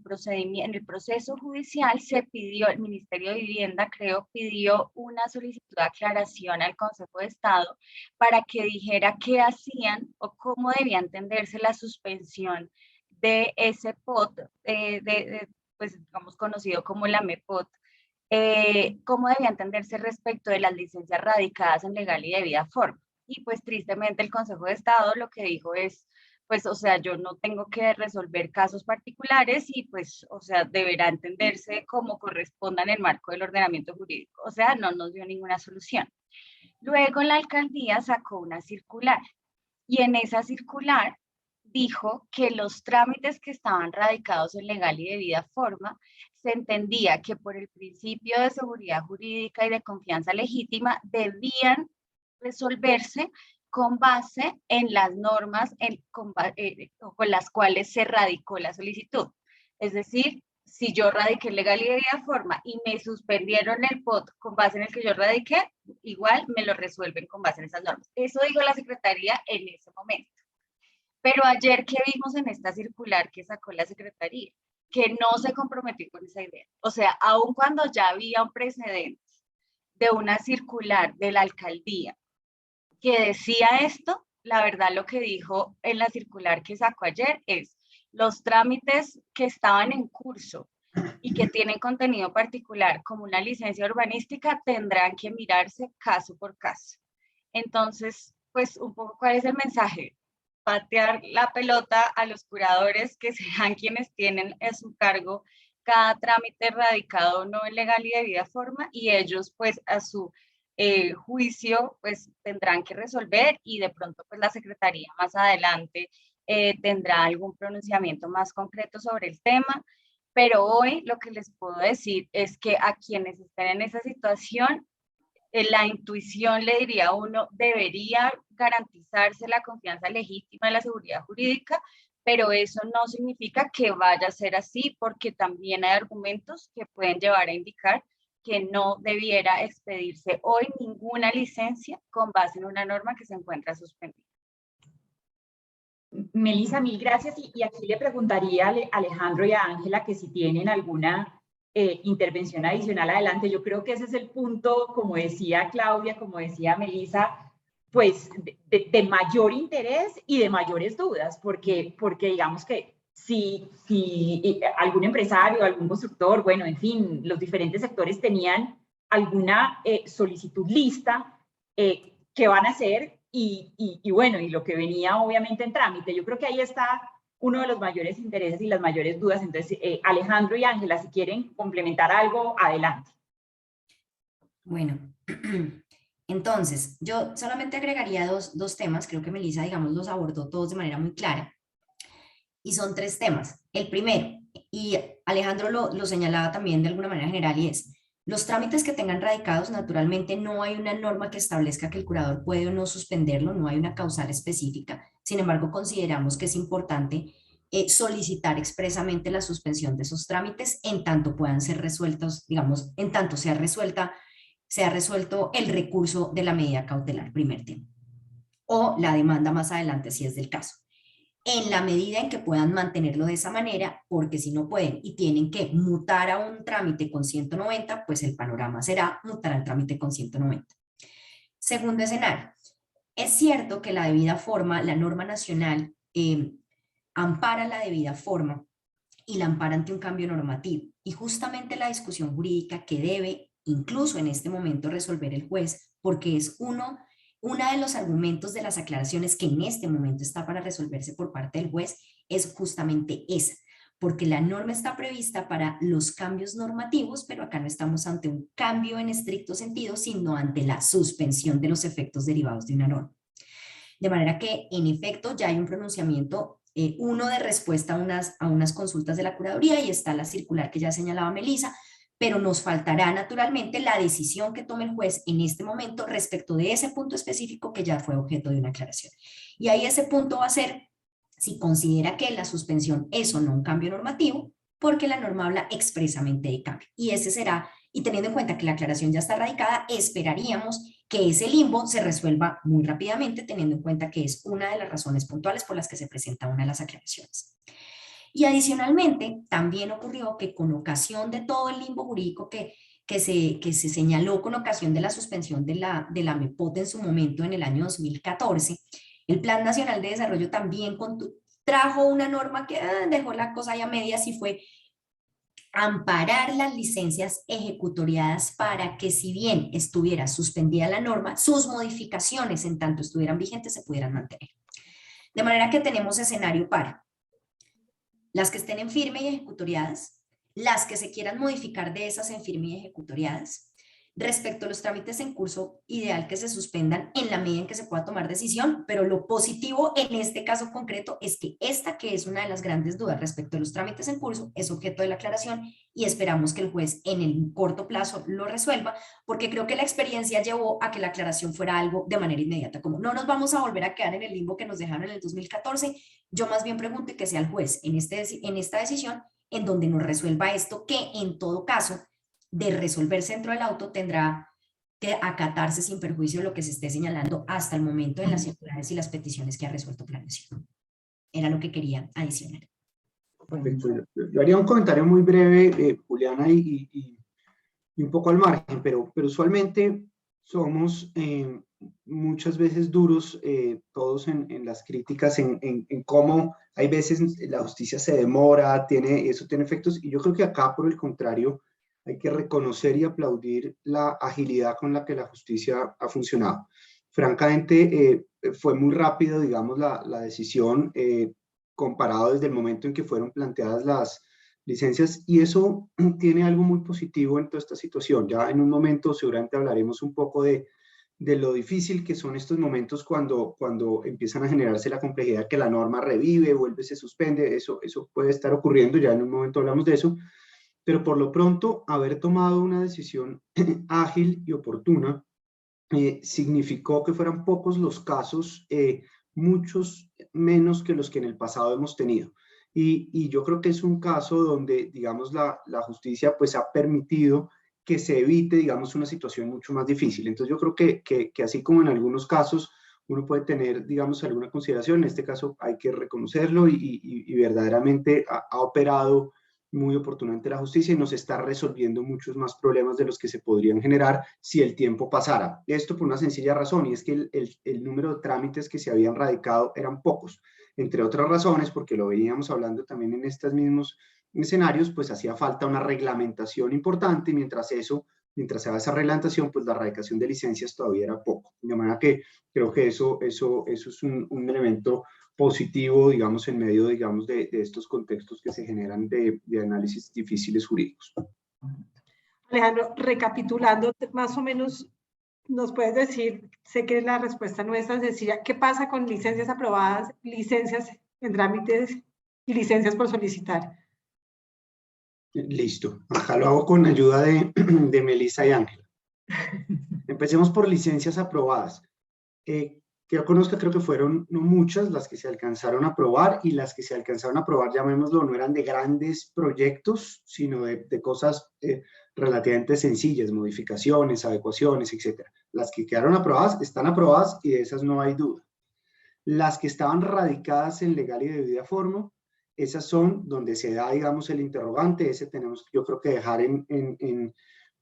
proceso judicial se pidió, el Ministerio de Vivienda, creo, pidió una solicitud de aclaración al Consejo de Estado para que dijera qué hacían o cómo debía entenderse la suspensión de ese POT, pues digamos conocido como la MEPOT, cómo debía entenderse respecto de las licencias radicadas en legal y debida forma. Y pues tristemente el Consejo de Estado lo que dijo es, pues, o sea, yo no tengo que resolver casos particulares y pues, o sea, deberá entenderse como corresponda en el marco del ordenamiento jurídico. O sea, no nos dio ninguna solución. Luego la alcaldía sacó una circular y en esa circular dijo que los trámites que estaban radicados en legal y debida forma, se entendía que por el principio de seguridad jurídica y de confianza legítima debían resolverse con base en las normas con las cuales se radicó la solicitud. Es decir, si yo radiqué en legal y debida forma y me suspendieron el POT con base en el que yo radiqué, igual me lo resuelven con base en esas normas. Eso dijo la Secretaría en ese momento. Pero ayer, ¿qué vimos en esta circular que sacó la Secretaría? Que no se comprometió con esa idea. O sea, aun cuando ya había un precedente de una circular de la alcaldía que decía esto, la verdad lo que dijo en la circular que sacó ayer es: los trámites que estaban en curso y que tienen contenido particular como una licencia urbanística tendrán que mirarse caso por caso. Entonces, pues un poco, ¿cuál es el mensaje? Patear la pelota a los curadores, que sean quienes tienen a su cargo cada trámite radicado o no en legal y debida forma, y ellos pues a su juicio pues tendrán que resolver, y de pronto pues la Secretaría más adelante tendrá algún pronunciamiento más concreto sobre el tema. Pero hoy lo que les puedo decir es que a quienes estén en esa situación, la intuición le diría a uno, debería garantizarse la confianza legítima de la seguridad jurídica, pero eso no significa que vaya a ser así, porque también hay argumentos que pueden llevar a indicar que no debiera expedirse hoy ninguna licencia con base en una norma que se encuentra suspendida. Melissa, mil gracias. Y aquí le preguntaría a Alejandro y a Ángela que si tienen alguna intervención adicional adelante. Yo creo que ese es el punto, como decía Claudia, como decía Melissa, pues de mayor interés y de mayores dudas, porque digamos que si algún empresario, algún constructor, bueno, en fin, los diferentes sectores tenían alguna solicitud lista, ¿qué van a hacer? Y bueno, y lo que venía obviamente en trámite. Yo creo que ahí está uno de los mayores intereses y las mayores dudas. Entonces, Alejandro y Ángela, si quieren complementar algo, adelante. Bueno, entonces, yo solamente agregaría dos temas. Creo que Melissa, digamos, los abordó todos de manera muy clara. Y son 3 temas. El primero, y Alejandro lo señalaba también de alguna manera general, y es: los trámites que tengan radicados, naturalmente no hay una norma que establezca que el curador puede o no suspenderlo, no hay una causal específica. Sin embargo, consideramos que es importante solicitar expresamente la suspensión de esos trámites en tanto puedan ser resueltos, digamos, en tanto sea resuelto el recurso de la medida cautelar, primer tema, o la demanda más adelante si es del caso, en la medida en que puedan mantenerlo de esa manera, porque si no pueden y tienen que mutar a un trámite con 190, pues el panorama será mutar al trámite con 190. Segundo escenario: es cierto que la debida forma, la norma nacional ampara la debida forma y la ampara ante un cambio normativo, y justamente la discusión jurídica que debe incluso en este momento resolver el juez, porque es uno de los argumentos de las aclaraciones que en este momento está para resolverse por parte del juez, es justamente esa, porque la norma está prevista para los cambios normativos, pero acá no estamos ante un cambio en estricto sentido, sino ante la suspensión de los efectos derivados de una norma. De manera que, en efecto, ya hay un pronunciamiento, uno de respuesta a unas consultas de la curaduría, y está la circular que ya señalaba Melissa, pero nos faltará naturalmente la decisión que tome el juez en este momento respecto de ese punto específico que ya fue objeto de una aclaración. Y ahí ese punto va a ser si considera que la suspensión es o no un cambio normativo, porque la norma habla expresamente de cambio. Y ese será, y teniendo en cuenta que la aclaración ya está radicada, esperaríamos que ese limbo se resuelva muy rápidamente, teniendo en cuenta que es una de las razones puntuales por las que se presenta una de las aclaraciones. Y adicionalmente, también ocurrió que con ocasión de todo el limbo jurídico que se señaló con ocasión de la suspensión de la MEPOT en su momento en el año 2014, el Plan Nacional de Desarrollo también trajo una norma que dejó la cosa ya a medias, y fue amparar las licencias ejecutoriadas para que, si bien estuviera suspendida la norma, sus modificaciones en tanto estuvieran vigentes se pudieran mantener. De manera que tenemos escenario para las que estén en firme y ejecutoriadas, las que se quieran modificar de esas en firme y ejecutoriadas. Respecto a los trámites en curso, ideal que se suspendan en la medida en que se pueda tomar decisión, pero lo positivo en este caso concreto es que esta, que es una de las grandes dudas respecto a los trámites en curso, es objeto de la aclaración y esperamos que el juez en el corto plazo lo resuelva, porque creo que la experiencia llevó a que la aclaración fuera algo de manera inmediata, como no nos vamos a volver a quedar en el limbo que nos dejaron en el 2014, yo más bien pregunto que sea el juez en esta decisión en donde nos resuelva esto, que en todo caso de resolverse dentro del auto tendrá que acatarse sin perjuicio de lo que se esté señalando hasta el momento en las circulares y las peticiones que ha resuelto Planeación. Era lo que quería adicionar. Perfecto. Yo haría un comentario muy breve, Juliana, y un poco al margen, pero usualmente somos muchas veces duros todos en las críticas, en cómo hay veces la justicia se demora, eso tiene efectos, y yo creo que acá, por el contrario, hay que reconocer y aplaudir la agilidad con la que la justicia ha funcionado. Francamente, fue muy rápido, digamos, la decisión comparado desde el momento en que fueron planteadas las licencias, y eso tiene algo muy positivo en toda esta situación. Ya en un momento seguramente hablaremos un poco de lo difícil que son estos momentos cuando empiezan a generarse la complejidad que la norma revive, vuelve, se suspende, eso puede estar ocurriendo, ya en un momento hablamos de eso, pero por lo pronto haber tomado una decisión ágil y oportuna significó que fueran pocos los casos, muchos menos que los que en el pasado hemos tenido. Y yo creo que es un caso donde, digamos, la justicia pues ha permitido que se evite, digamos, una situación mucho más difícil. Entonces yo creo que así como en algunos casos uno puede tener, digamos, alguna consideración, en este caso hay que reconocerlo y verdaderamente ha operado muy oportunamente la justicia y nos está resolviendo muchos más problemas de los que se podrían generar si el tiempo pasara. Esto por una sencilla razón, y es que el número de trámites que se habían radicado eran pocos, entre otras razones, porque lo veníamos hablando también en estos mismos escenarios, pues hacía falta una reglamentación importante, y mientras se haga esa reglamentación, pues la radicación de licencias todavía era poco. De manera que creo que eso es un elemento positivo, digamos, en medio, digamos, de estos contextos que se generan de análisis difíciles jurídicos. Alejandro, recapitulando, más o menos, ¿nos puedes decir, sé que la respuesta no es tan sencilla, qué pasa con licencias aprobadas, licencias en trámites y licencias por solicitar? Listo, acá lo hago con ayuda de Melissa y Ángela. Empecemos por licencias aprobadas. Que yo conozca, creo que fueron no muchas las que se alcanzaron a aprobar, y las que se alcanzaron a aprobar, llamémoslo, no eran de grandes proyectos, sino de cosas relativamente sencillas, modificaciones, adecuaciones, etc. Las que quedaron aprobadas están aprobadas y de esas no hay duda. Las que estaban radicadas en legal y debida forma, esas son donde se da, digamos, el interrogante. Ese tenemos, yo creo, que dejar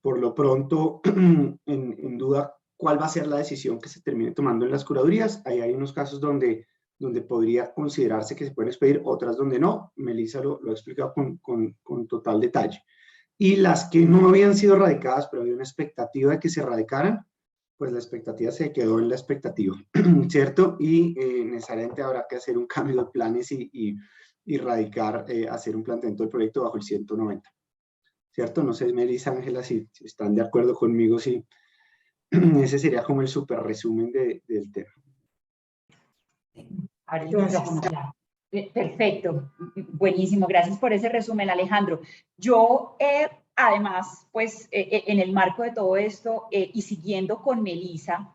por lo pronto en duda cuál va a ser la decisión que se termine tomando en las curadurías. Ahí hay unos casos donde podría considerarse que se pueden expedir, otras donde no. Melissa lo ha explicado con total detalle. Y las que no habían sido radicadas, pero había una expectativa de que se radicaran, pues la expectativa se quedó en la expectativa, ¿cierto? Y necesariamente habrá que hacer un cambio de planes y radicar, hacer un planteamiento del proyecto bajo el 190, ¿cierto? No sé, Melissa, Ángela, si están de acuerdo conmigo, si ese sería como el súper resumen del tema. Perfecto, buenísimo, gracias por ese resumen, Alejandro. Yo, además, pues, en el marco de todo esto, y siguiendo con Melissa,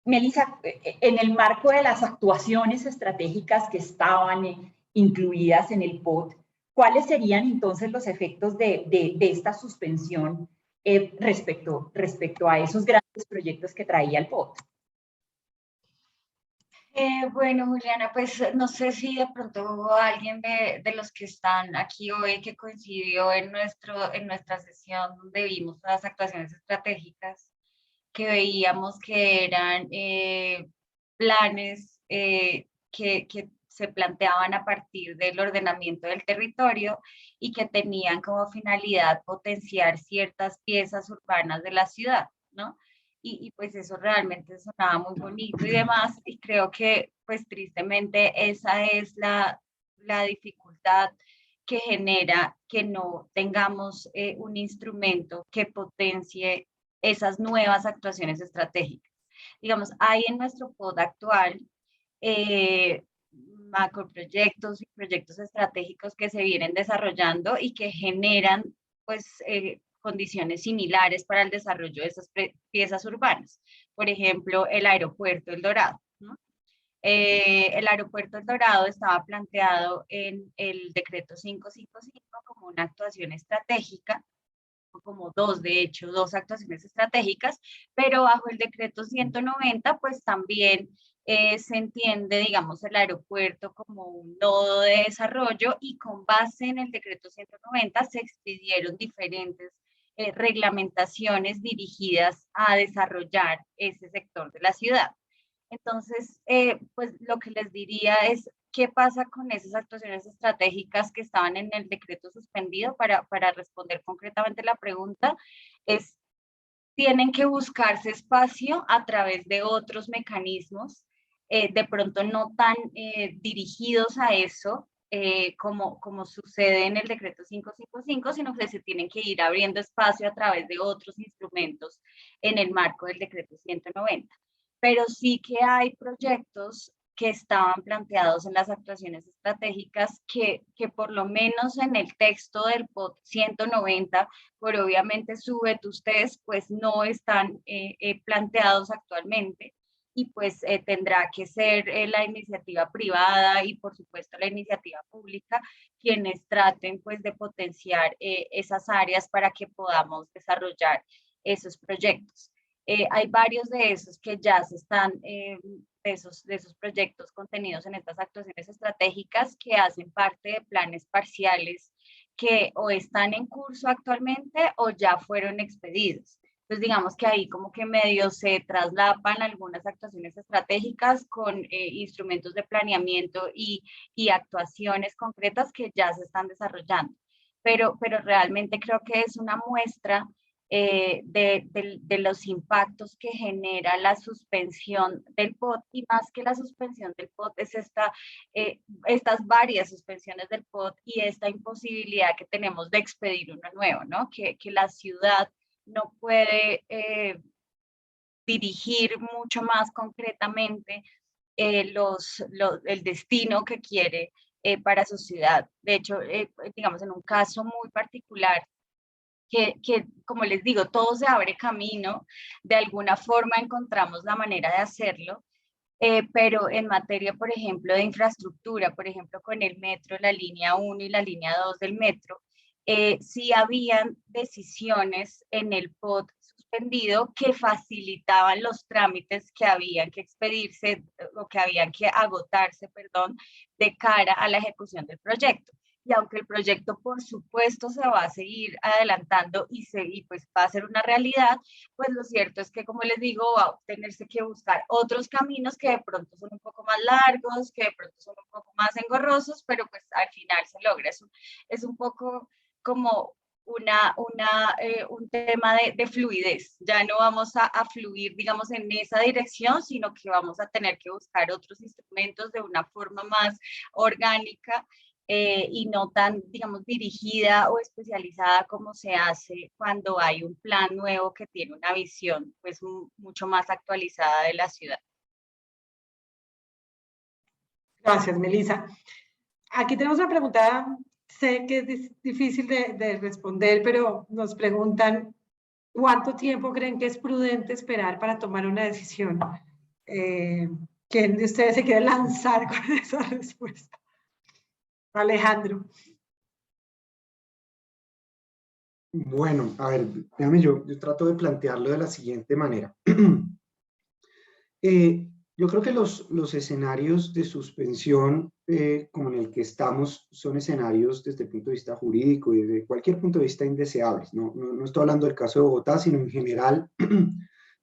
en el marco de las actuaciones estratégicas que estaban incluidas en el POT, ¿cuáles serían entonces los efectos de esta suspensión respecto a esos grandes proyectos que traía el POT? Bueno, Juliana, pues no sé si de pronto hubo alguien de los que están aquí hoy que coincidió en nuestra sesión donde vimos las actuaciones estratégicas, que veíamos que eran planes que se planteaban a partir del ordenamiento del territorio y que tenían como finalidad potenciar ciertas piezas urbanas de la ciudad, ¿no? y pues eso realmente sonaba muy bonito y demás, y creo que pues tristemente esa es la dificultad que genera que no tengamos un instrumento que potencie esas nuevas actuaciones estratégicas. Digamos, hay en nuestro POD actual macroproyectos y proyectos estratégicos que se vienen desarrollando y que generan pues condiciones similares para el desarrollo de esas piezas urbanas. Por ejemplo, el aeropuerto El Dorado, ¿no? El aeropuerto El Dorado estaba planteado en el decreto 555 como una actuación estratégica, como de hecho, dos actuaciones estratégicas, pero bajo el decreto 190, pues también se entiende, digamos, el aeropuerto como un nodo de desarrollo y con base en el decreto 190 se expidieron diferentes reglamentaciones dirigidas a desarrollar ese sector de la ciudad. Entonces, pues lo que les diría es, ¿qué pasa con esas actuaciones estratégicas que estaban en el decreto suspendido? Para responder concretamente la pregunta, es, tienen que buscarse espacio a través de otros mecanismos, de pronto no tan dirigidos a eso, como sucede en el decreto 555, sino que se tienen que ir abriendo espacio a través de otros instrumentos en el marco del decreto 190. Pero sí que hay proyectos que estaban planteados en las actuaciones estratégicas que por lo menos en el texto del POD 190, por obviamente su vetustez, pues no están planteados actualmente y pues tendrá que ser la iniciativa privada y por supuesto la iniciativa pública quienes traten pues de potenciar esas áreas para que podamos desarrollar esos proyectos. Hay varios de esos que ya se están, de esos proyectos contenidos en estas actuaciones estratégicas que hacen parte de planes parciales que o están en curso actualmente o ya fueron expedidos. Entonces, digamos que ahí como que medio se traslapan algunas actuaciones estratégicas con instrumentos de planeamiento y actuaciones concretas que ya se están desarrollando. Pero realmente creo que es una muestra de los impactos que genera la suspensión del POD, y más que la suspensión del POD es estas varias suspensiones del POD y esta imposibilidad que tenemos de expedir uno nuevo, ¿no? Que la ciudad no puede dirigir mucho más concretamente el destino que quiere para su ciudad. De hecho, digamos, en un caso muy particular, que, como les digo, todo se abre camino, de alguna forma encontramos la manera de hacerlo, pero en materia, por ejemplo, de infraestructura, por ejemplo, con el metro, la línea 1 y la línea 2 del metro, sí habían decisiones en el POD suspendido que facilitaban los trámites que habían que expedirse o que habían que agotarse, perdón, de cara a la ejecución del proyecto. Y aunque el proyecto, por supuesto, se va a seguir adelantando y pues va a ser una realidad, pues lo cierto es que, como les digo, va a tenerse que buscar otros caminos que de pronto son un poco más largos, que de pronto son un poco más engorrosos, pero pues al final se logra. Es un poco como un tema de fluidez. Ya no vamos a fluir, digamos, en esa dirección, sino que vamos a tener que buscar otros instrumentos de una forma más orgánica, y no tan, digamos, dirigida o especializada como se hace cuando hay un plan nuevo que tiene una visión pues mucho más actualizada de la ciudad. Gracias, Melissa. Aquí tenemos una pregunta, sé que es difícil de responder, pero nos preguntan, ¿cuánto tiempo creen que es prudente esperar para tomar una decisión? ¿Quién de ustedes se quiere lanzar con esa respuesta? Alejandro. Bueno, a ver, déjame yo trato de plantearlo de la siguiente manera. Yo creo que los escenarios de suspensión como en el que estamos son escenarios desde el punto de vista jurídico y desde cualquier punto de vista indeseables. No estoy hablando del caso de Bogotá, sino en general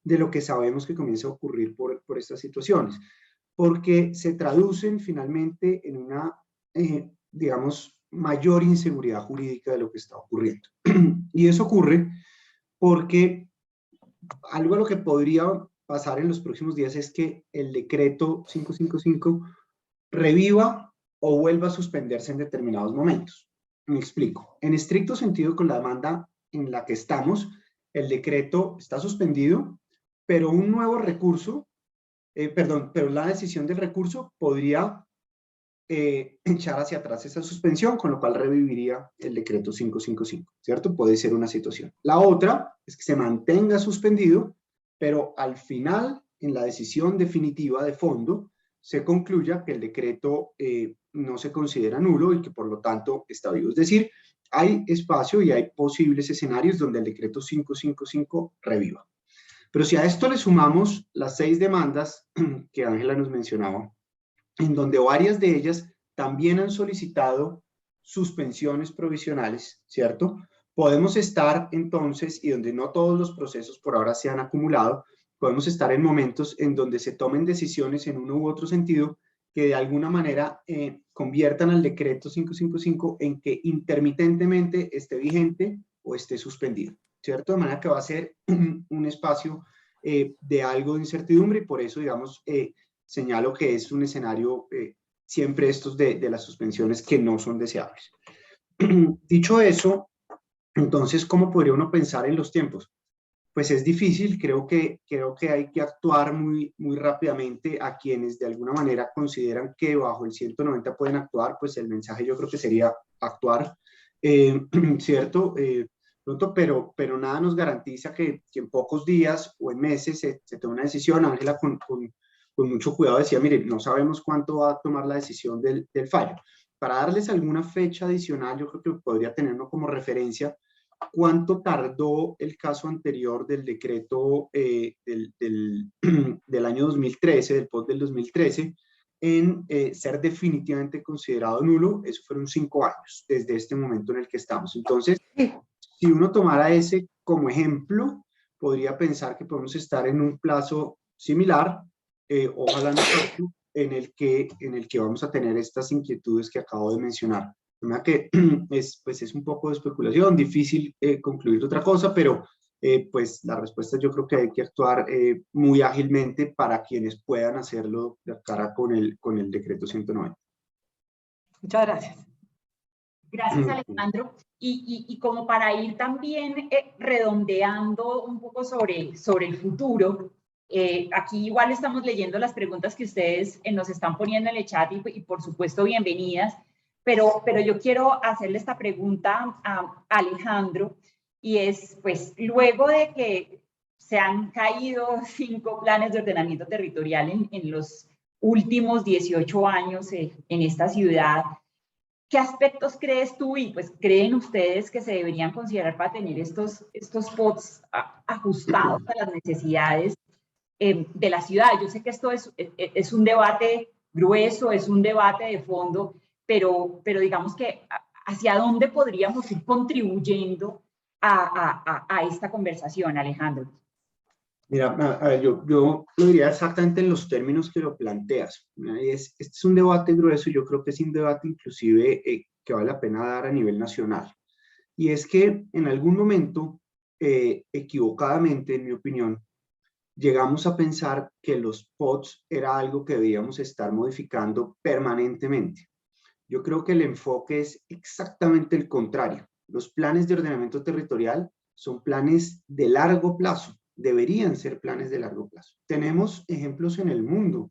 de lo que sabemos que comienza a ocurrir por estas situaciones, porque se traducen finalmente en una, digamos, mayor inseguridad jurídica de lo que está ocurriendo. Y eso ocurre porque algo a lo que podría pasar en los próximos días es que el decreto 555 reviva o vuelva a suspenderse en determinados momentos. Me explico. En estricto sentido, con la demanda en la que estamos, el decreto está suspendido, pero un nuevo recurso, pero la decisión del recurso podría echar hacia atrás esa suspensión, con lo cual reviviría el decreto 555, ¿cierto? Puede ser una situación. La otra es que se mantenga suspendido, pero al final, en la decisión definitiva de fondo, se concluya que el decreto no se considera nulo y que por lo tanto está vivo. Es decir, hay espacio y hay posibles escenarios donde el decreto 555 reviva. Pero si a esto le sumamos las 6 demandas que Ángela nos mencionaba, en donde varias de ellas también han solicitado suspensiones provisionales, ¿cierto? Podemos estar entonces, y donde no todos los procesos por ahora se han acumulado, podemos estar en momentos en donde se tomen decisiones en uno u otro sentido que de alguna manera conviertan al decreto 555 en que intermitentemente esté vigente o esté suspendido, ¿cierto? De manera que va a ser un espacio de algo de incertidumbre y por eso, digamos, señalo que es un escenario siempre estos de las suspensiones que no son deseables. Dicho eso, entonces, ¿cómo podría uno pensar en los tiempos? Pues es difícil, creo que hay que actuar muy rápidamente. A quienes de alguna manera consideran que bajo el 190 pueden actuar, pues el mensaje yo creo que sería actuar, ¿cierto? Pronto, pero nada nos garantiza que en pocos días o en meses se tome una decisión. Ángela con mucho cuidado decía, mire, no sabemos cuánto va a tomar la decisión del fallo. Para darles alguna fecha adicional, yo creo que podría tenerlo como referencia cuánto tardó el caso anterior del decreto del año 2013, del POT del 2013, en ser definitivamente considerado nulo. Eso fueron 5 años desde este momento en el que estamos. Entonces, si uno tomara ese como ejemplo, podría pensar que podemos estar en un plazo similar, ojalá no, en el que vamos a tener estas inquietudes que acabo de mencionar. Que es un poco de especulación, difícil concluir otra cosa, pero pues la respuesta yo creo que hay que actuar muy ágilmente para quienes puedan hacerlo de cara con el decreto 190. Muchas gracias. Gracias, Alejandro. Y como para ir también redondeando un poco sobre el futuro, aquí igual estamos leyendo las preguntas que ustedes nos están poniendo en el chat y por supuesto bienvenidas. Pero yo quiero hacerle esta pregunta a Alejandro, y es, pues, luego de que se han caído 5 planes de ordenamiento territorial en los últimos 18 años en esta ciudad, ¿qué aspectos crees tú y pues creen ustedes que se deberían considerar para tener estos POTs ajustados a las necesidades de la ciudad? Yo sé que esto es un debate grueso, es un debate de fondo, pero digamos que hacia dónde podríamos ir contribuyendo a esta conversación, Alejandro. Mira, a ver, yo lo diría exactamente en los términos que lo planteas. Este es un debate grueso y yo creo que es un debate inclusive que vale la pena dar a nivel nacional. Y es que en algún momento, equivocadamente, en mi opinión, llegamos a pensar que los POTs era algo que debíamos estar modificando permanentemente. Yo creo que el enfoque es exactamente el contrario. Los planes de ordenamiento territorial son planes de largo plazo, deberían ser planes de largo plazo. Tenemos ejemplos en el mundo,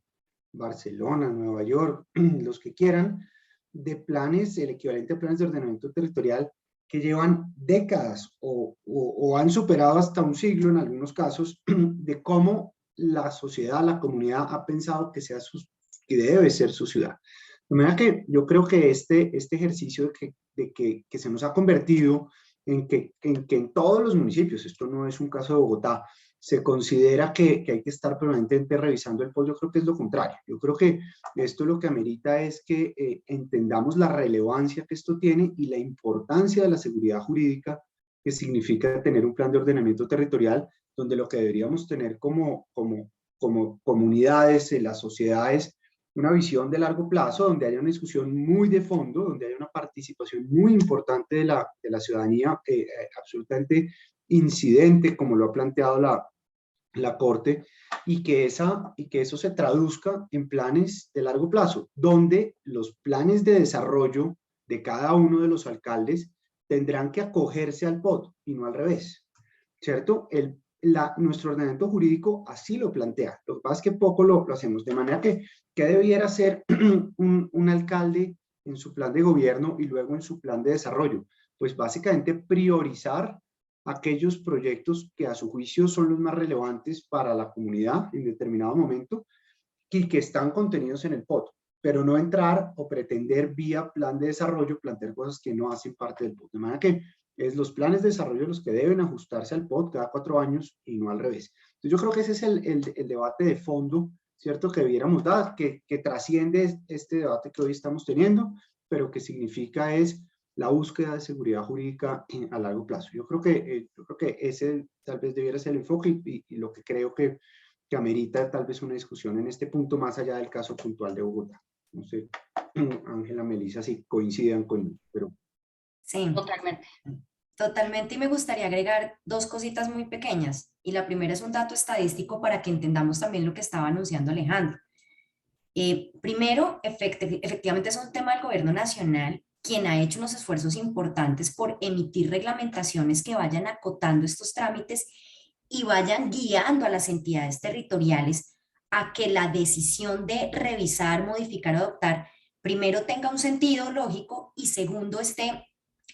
Barcelona, Nueva York, los que quieran, de planes, el equivalente a planes de ordenamiento territorial que llevan décadas o han superado hasta un siglo en algunos casos, de cómo la sociedad, la comunidad ha pensado que debe ser su ciudad. De manera que yo creo que este ejercicio de que se nos ha convertido en que en todos los municipios, esto no es un caso de Bogotá, se considera que hay que estar permanentemente revisando el POT, yo creo que es lo contrario. Yo creo que esto lo que amerita es que entendamos la relevancia que esto tiene y la importancia de la seguridad jurídica que significa tener un plan de ordenamiento territorial, donde lo que deberíamos tener como comunidades, las sociedades, una visión de largo plazo, donde haya una discusión muy de fondo, donde haya una participación muy importante de la ciudadanía, absolutamente incidente, como lo ha planteado la Corte, y que eso se traduzca en planes de largo plazo, donde los planes de desarrollo de cada uno de los alcaldes tendrán que acogerse al POT y no al revés, ¿cierto? Nuestro ordenamiento jurídico así lo plantea. Lo que pasa es que poco lo hacemos, de manera que debiera ser un alcalde en su plan de gobierno y luego en su plan de desarrollo. Pues básicamente priorizar aquellos proyectos que a su juicio son los más relevantes para la comunidad en determinado momento y que están contenidos en el POT, pero no entrar o pretender vía plan de desarrollo plantear cosas que no hacen parte del POT. De manera que es los planes de desarrollo los que deben ajustarse al POT cada 4 años y no al revés. Entonces yo creo que ese es el debate de fondo, ¿cierto? Que debiéramos dar, que trasciende este debate que hoy estamos teniendo, pero que significa es la búsqueda de seguridad jurídica a largo plazo. Yo creo que ese tal vez debiera ser el enfoque y lo que creo que amerita tal vez una discusión en este punto más allá del caso puntual de Bogotá. No sé, Ángela, Melissa, si coincidan conmigo, pero... Sí, Totalmente. totalmente, y me gustaría agregar 2 cositas muy pequeñas. Y la primera es un dato estadístico para que entendamos también lo que estaba anunciando Alejandro. Primero, efectivamente es un tema del gobierno nacional quien ha hecho unos esfuerzos importantes por emitir reglamentaciones que vayan acotando estos trámites y vayan guiando a las entidades territoriales a que la decisión de revisar, modificar o adoptar, primero tenga un sentido lógico y segundo esté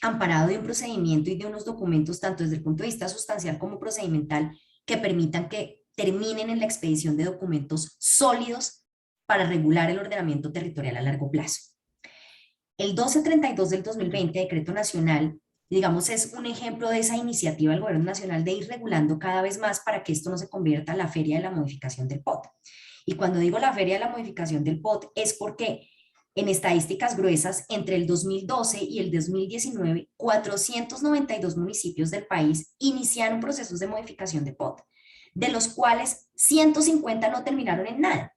amparado de un procedimiento y de unos documentos, tanto desde el punto de vista sustancial como procedimental, que permitan que terminen en la expedición de documentos sólidos para regular el ordenamiento territorial a largo plazo. El 1232 del 2020, Decreto Nacional, digamos, es un ejemplo de esa iniciativa del Gobierno Nacional de ir regulando cada vez más para que esto no se convierta en la feria de la modificación del POT. Y cuando digo la feria de la modificación del POT es porque en estadísticas gruesas, entre el 2012 y el 2019, 492 municipios del país iniciaron procesos de modificación de POT, de los cuales 150 no terminaron en nada.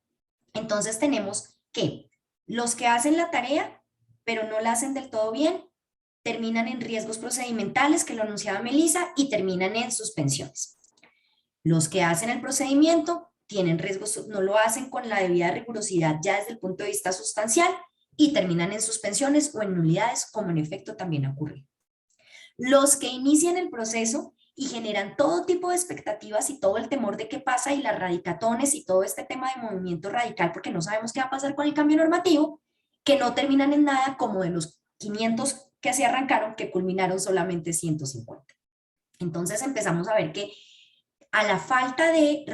Entonces tenemos que los que hacen la tarea, pero no la hacen del todo bien, terminan en riesgos procedimentales, que lo anunciaba Melissa, y terminan en suspensiones. Los que hacen el procedimiento tienen riesgos, no lo hacen con la debida rigurosidad ya desde el punto de vista sustancial y terminan en suspensiones o en nulidades, como en efecto también ocurre. Los que inician el proceso y generan todo tipo de expectativas y todo el temor de qué pasa y las radicatones y todo este tema de movimiento radical porque no sabemos qué va a pasar con el cambio normativo, que no terminan en nada, como de los 500 que se arrancaron, que culminaron solamente 150. Entonces empezamos a ver que a la falta de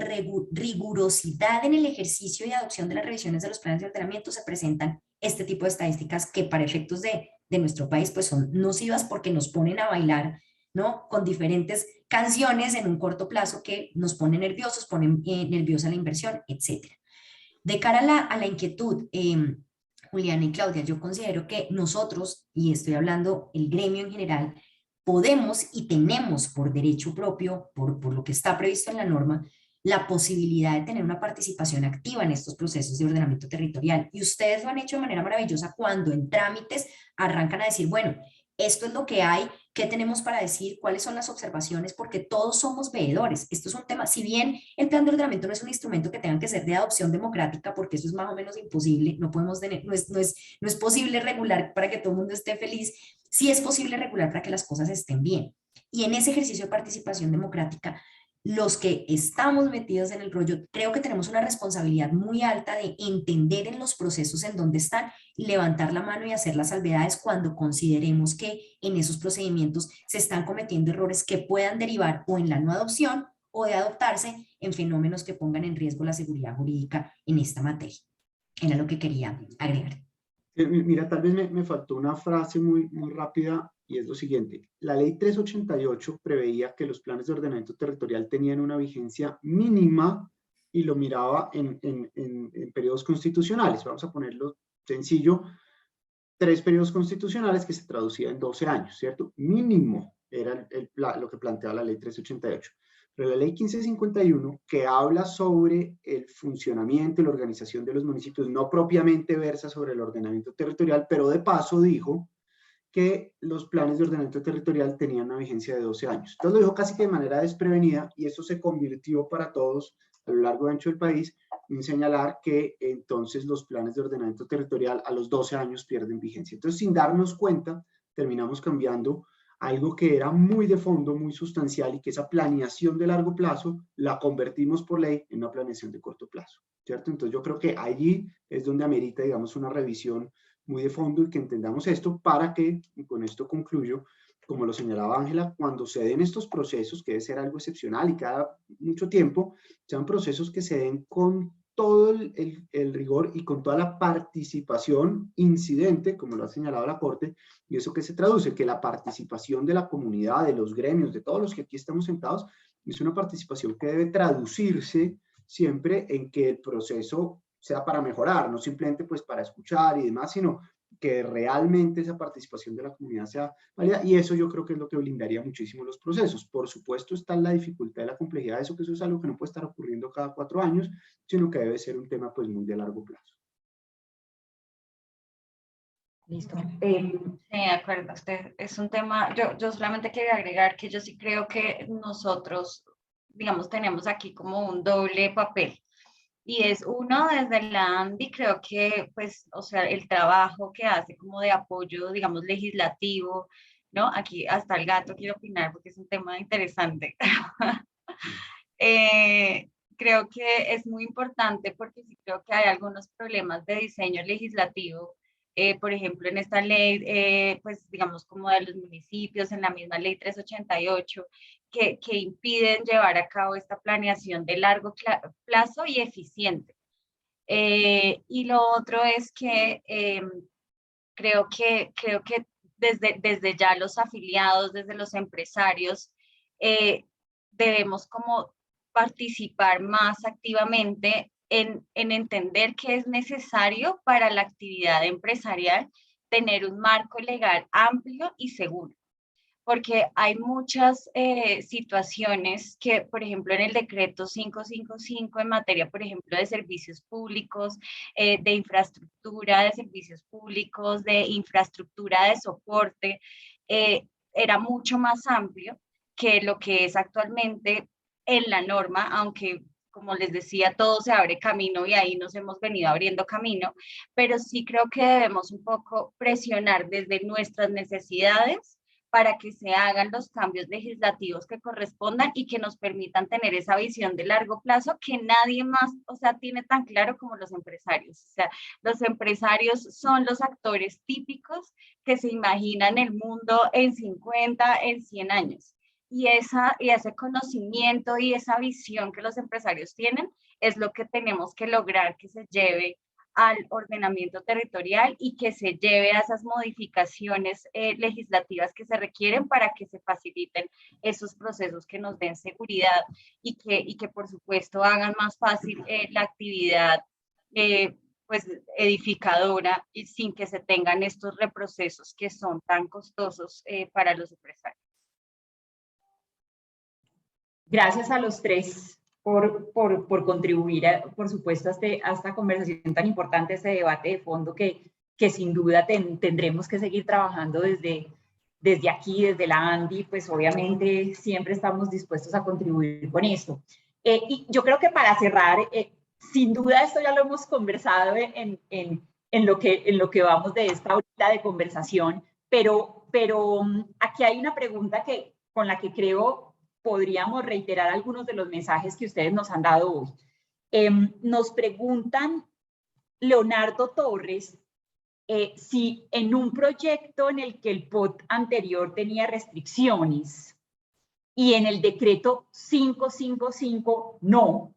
rigurosidad en el ejercicio y adopción de las revisiones de los planes de ordenamiento se presentan este tipo de estadísticas que para efectos de nuestro país pues son nocivas porque nos ponen a bailar, ¿no? Con diferentes canciones en un corto plazo que nos ponen nerviosos, ponen nerviosa la inversión, etc. De cara a la inquietud, Juliana y Claudia, yo considero que nosotros, y estoy hablando el gremio en general, podemos y tenemos por derecho propio, por lo que está previsto en la norma, la posibilidad de tener una participación activa en estos procesos de ordenamiento territorial. Y ustedes lo han hecho de manera maravillosa cuando en trámites arrancan a decir, bueno, esto es lo que hay, qué tenemos para decir, cuáles son las observaciones, porque todos somos veedores. Esto es un tema, si bien el plan de ordenamiento no es un instrumento que tenga que ser de adopción democrática, porque eso es más o menos imposible, no es posible regular para que todo el mundo esté feliz, sí es posible regular para que las cosas estén bien. Y en ese ejercicio de participación democrática, los que estamos metidos en el rollo, creo que tenemos una responsabilidad muy alta de entender en los procesos en donde están y levantar la mano y hacer las salvedades cuando consideremos que en esos procedimientos se están cometiendo errores que puedan derivar o en la no adopción o de adoptarse en fenómenos que pongan en riesgo la seguridad jurídica en esta materia. Era lo que quería agregar. Mira, tal vez me faltó una frase muy rápida y es lo siguiente. La ley 388 preveía que los planes de ordenamiento territorial tenían una vigencia mínima y lo miraba en periodos constitucionales. Vamos a ponerlo sencillo. 3 periodos constitucionales que se traducía en 12 años, ¿cierto? Mínimo era lo que planteaba la ley 388. Pero la ley 1551, que habla sobre el funcionamiento y la organización de los municipios, no propiamente versa sobre el ordenamiento territorial, pero de paso dijo que los planes de ordenamiento territorial tenían una vigencia de 12 años. Entonces lo dijo casi que de manera desprevenida y eso se convirtió para todos a lo largo y ancho del país en señalar que entonces los planes de ordenamiento territorial a los 12 años pierden vigencia. Entonces, sin darnos cuenta, terminamos cambiando algo que era muy de fondo, muy sustancial, y que esa planeación de largo plazo la convertimos por ley en una planeación de corto plazo, ¿cierto? Entonces yo creo que allí es donde amerita, digamos, una revisión muy de fondo y que entendamos esto para que, y con esto concluyo, como lo señalaba Ángela, cuando se den estos procesos, que debe ser algo excepcional y cada mucho tiempo, sean procesos que se den con todo el rigor y con toda la participación incidente, como lo ha señalado la Corte, y eso que se traduce, que la participación de la comunidad, de los gremios, de todos los que aquí estamos sentados, es una participación que debe traducirse siempre en que el proceso sea para mejorar, no simplemente pues para escuchar y demás, sino que realmente esa participación de la comunidad sea válida, y eso yo creo que es lo que blindaría muchísimo los procesos. Por supuesto está la dificultad y la complejidad de eso, que eso es algo que no puede estar ocurriendo cada 4 años, sino que debe ser un tema pues muy de largo plazo. Listo. Sí, de acuerdo. Es un tema, yo solamente quería agregar que yo sí creo que nosotros, digamos, tenemos aquí como un doble papel. Y es uno, desde la ANDI, creo que, pues, o sea, el trabajo que hace como de apoyo, digamos, legislativo, ¿no? Aquí hasta el gato quiere opinar porque es un tema interesante. Creo que es muy importante porque sí creo que hay algunos problemas de diseño legislativo, por ejemplo, en esta ley, pues digamos como de los municipios, en la misma ley 388, que impiden llevar a cabo esta planeación de largo plazo y eficiente. Y lo otro es que creo que desde ya los afiliados, desde los empresarios, debemos como participar más activamente en entender que es necesario para la actividad empresarial tener un marco legal amplio y seguro. Porque hay muchas situaciones que, por ejemplo, en el decreto 555 en materia, por ejemplo, de servicios públicos, de infraestructura de servicios públicos, de infraestructura de soporte, era mucho más amplio que lo que es actualmente en la norma, aunque como les decía, todo se abre camino y ahí nos hemos venido abriendo camino, pero sí creo que debemos un poco presionar desde nuestras necesidades para que se hagan los cambios legislativos que correspondan y que nos permitan tener esa visión de largo plazo que nadie más, o sea, tiene tan claro como los empresarios. O sea, los empresarios son los actores típicos que se imaginan el mundo en 50, en 100 años. Y ese conocimiento y esa visión que los empresarios tienen es lo que tenemos que lograr que se lleve al ordenamiento territorial y que se lleve a esas modificaciones legislativas que se requieren para que se faciliten esos procesos que nos den seguridad y que por supuesto hagan más fácil la actividad pues edificadora y sin que se tengan estos reprocesos que son tan costosos para los empresarios. Gracias a los tres por contribuir, por supuesto, a esta conversación tan importante, este debate de fondo que sin duda tendremos que seguir trabajando desde aquí, desde la ANDI, pues obviamente siempre estamos dispuestos a contribuir con esto. Y yo creo que para cerrar, sin duda esto ya lo hemos conversado en lo que vamos de esta horita de conversación, pero aquí hay una pregunta con la que creo podríamos reiterar algunos de los mensajes que ustedes nos han dado hoy. Nos preguntan Leonardo Torres si en un proyecto en el que el POT anterior tenía restricciones y en el decreto 555 no,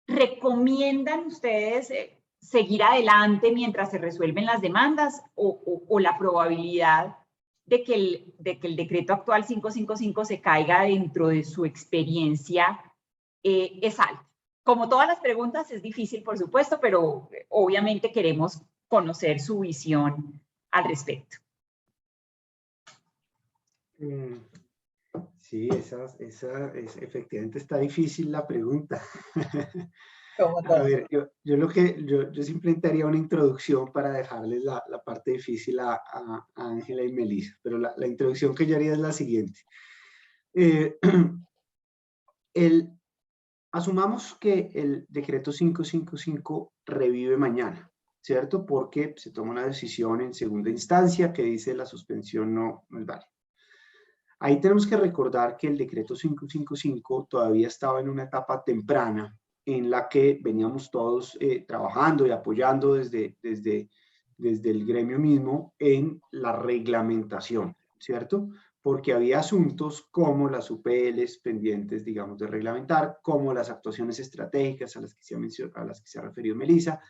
¿recomiendan ustedes seguir adelante mientras se resuelven las demandas o la probabilidad de que el decreto actual 555 se caiga dentro de su experiencia es alta? Como todas las preguntas, es difícil, por supuesto, pero obviamente queremos conocer su visión al respecto. Sí, efectivamente está difícil la pregunta. Como A todo. ver, yo simplemente haría una introducción para dejarles la parte difícil a Ángela y Melissa, pero la introducción que yo haría es la siguiente. Eh, asumamos que el decreto 555 revive mañana, ¿cierto? Porque se toma una decisión en segunda instancia que dice la suspensión no es válida. Ahí tenemos que recordar que el decreto 555 todavía estaba en una etapa temprana en la que veníamos todos trabajando y apoyando desde el gremio mismo en la reglamentación, ¿cierto? Porque había asuntos como las UPLs pendientes, digamos, de reglamentar, como las actuaciones estratégicas a las que se ha referido Melissa,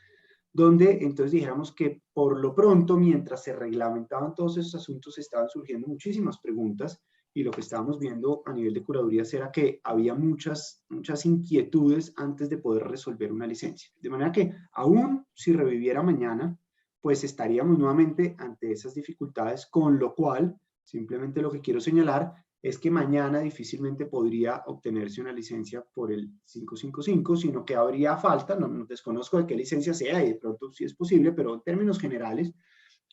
donde entonces dijéramos que por lo pronto, mientras se reglamentaban todos esos asuntos, estaban surgiendo muchísimas preguntas y lo que estábamos viendo a nivel de curadurías era que había muchas inquietudes antes de poder resolver una licencia. De manera que aún si reviviera mañana, pues estaríamos nuevamente ante esas dificultades, con lo cual, simplemente lo que quiero señalar es que mañana difícilmente podría obtenerse una licencia por el 555, sino que habría falta, no desconozco de qué licencia sea y de pronto sí es posible, pero en términos generales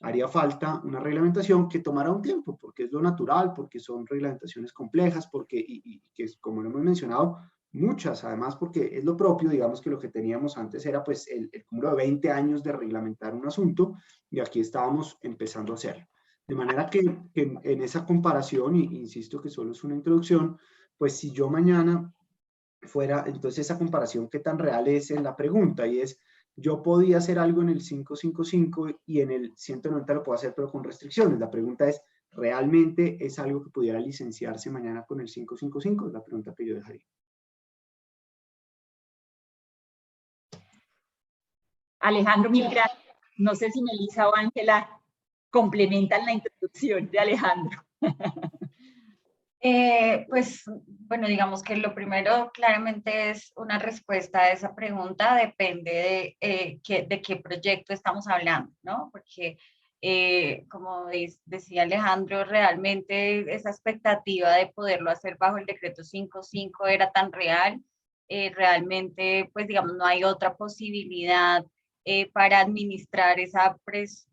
haría falta una reglamentación que tomará un tiempo, porque es lo natural, porque son reglamentaciones complejas, porque, y que como lo hemos mencionado, muchas, además porque es lo propio, digamos que lo que teníamos antes era pues el cúmulo de 20 años de reglamentar un asunto, y aquí estábamos empezando a hacerlo. De manera que en esa comparación, y insisto que solo es una introducción, pues si yo mañana fuera, entonces esa comparación, ¿qué tan real es en la pregunta? Y es, yo podía hacer algo en el 555 y en el 190 lo puedo hacer, pero con restricciones. La pregunta es, ¿realmente es algo que pudiera licenciarse mañana con el 555? Es la pregunta que yo dejaría. Alejandro, mil gracias. No sé si Melissa o Ángela complementan la introducción de Alejandro. Pues bueno, digamos que lo primero claramente es una respuesta a esa pregunta, depende de qué proyecto estamos hablando, ¿no? Porque como decía Alejandro, realmente esa expectativa de poderlo hacer bajo el decreto 55 era tan real, realmente pues digamos no hay otra posibilidad para administrar esa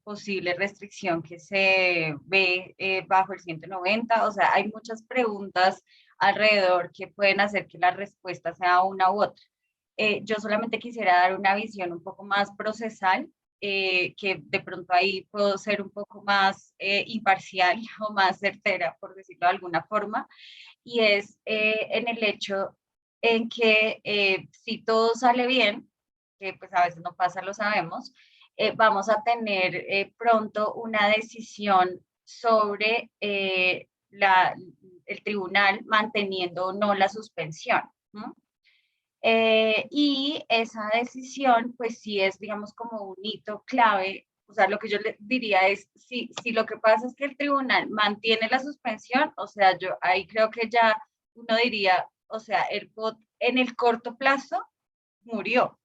posible restricción que se ve bajo el 190. O sea, hay muchas preguntas alrededor que pueden hacer que la respuesta sea una u otra. Yo solamente quisiera dar una visión un poco más procesal, que de pronto ahí puedo ser un poco más imparcial o más certera, por decirlo de alguna forma, y es en el hecho en que si todo sale bien, que pues a veces no pasa, lo sabemos, vamos a tener pronto una decisión sobre el tribunal manteniendo o no la suspensión. Y esa decisión, pues sí es, digamos, como un hito clave. O sea, lo que yo le diría es, si lo que pasa es que el tribunal mantiene la suspensión, o sea, yo ahí creo que ya uno diría, o sea, el POT en el corto plazo murió,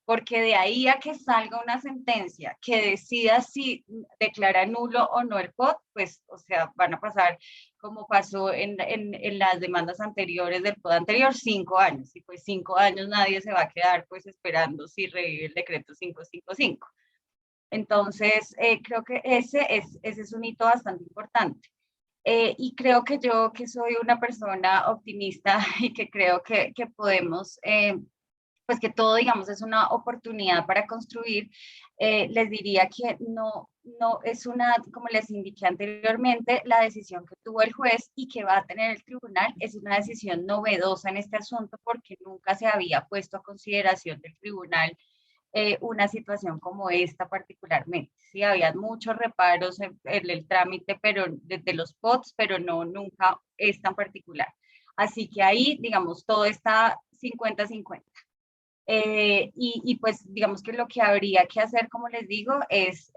porque de ahí a que salga una sentencia que decida si declara nulo o no el POT, pues, o sea, van a pasar como pasó en las demandas anteriores del POT anterior, 5 años, y pues 5 años nadie se va a quedar pues esperando si revive el decreto 555. Entonces, creo que ese es un hito bastante importante. Y creo que yo, que soy una persona optimista y que creo que podemos pues que todo, digamos, es una oportunidad para construir, les diría que no es una, como les indiqué anteriormente, la decisión que tuvo el juez y que va a tener el tribunal es una decisión novedosa en este asunto porque nunca se había puesto a consideración del tribunal una situación como esta particularmente. Sí, había muchos reparos en el trámite, pero desde los POTS, pero no, nunca esta en particular. Así que ahí, digamos, todo está 50-50. Y pues digamos que lo que habría que hacer, como les digo, es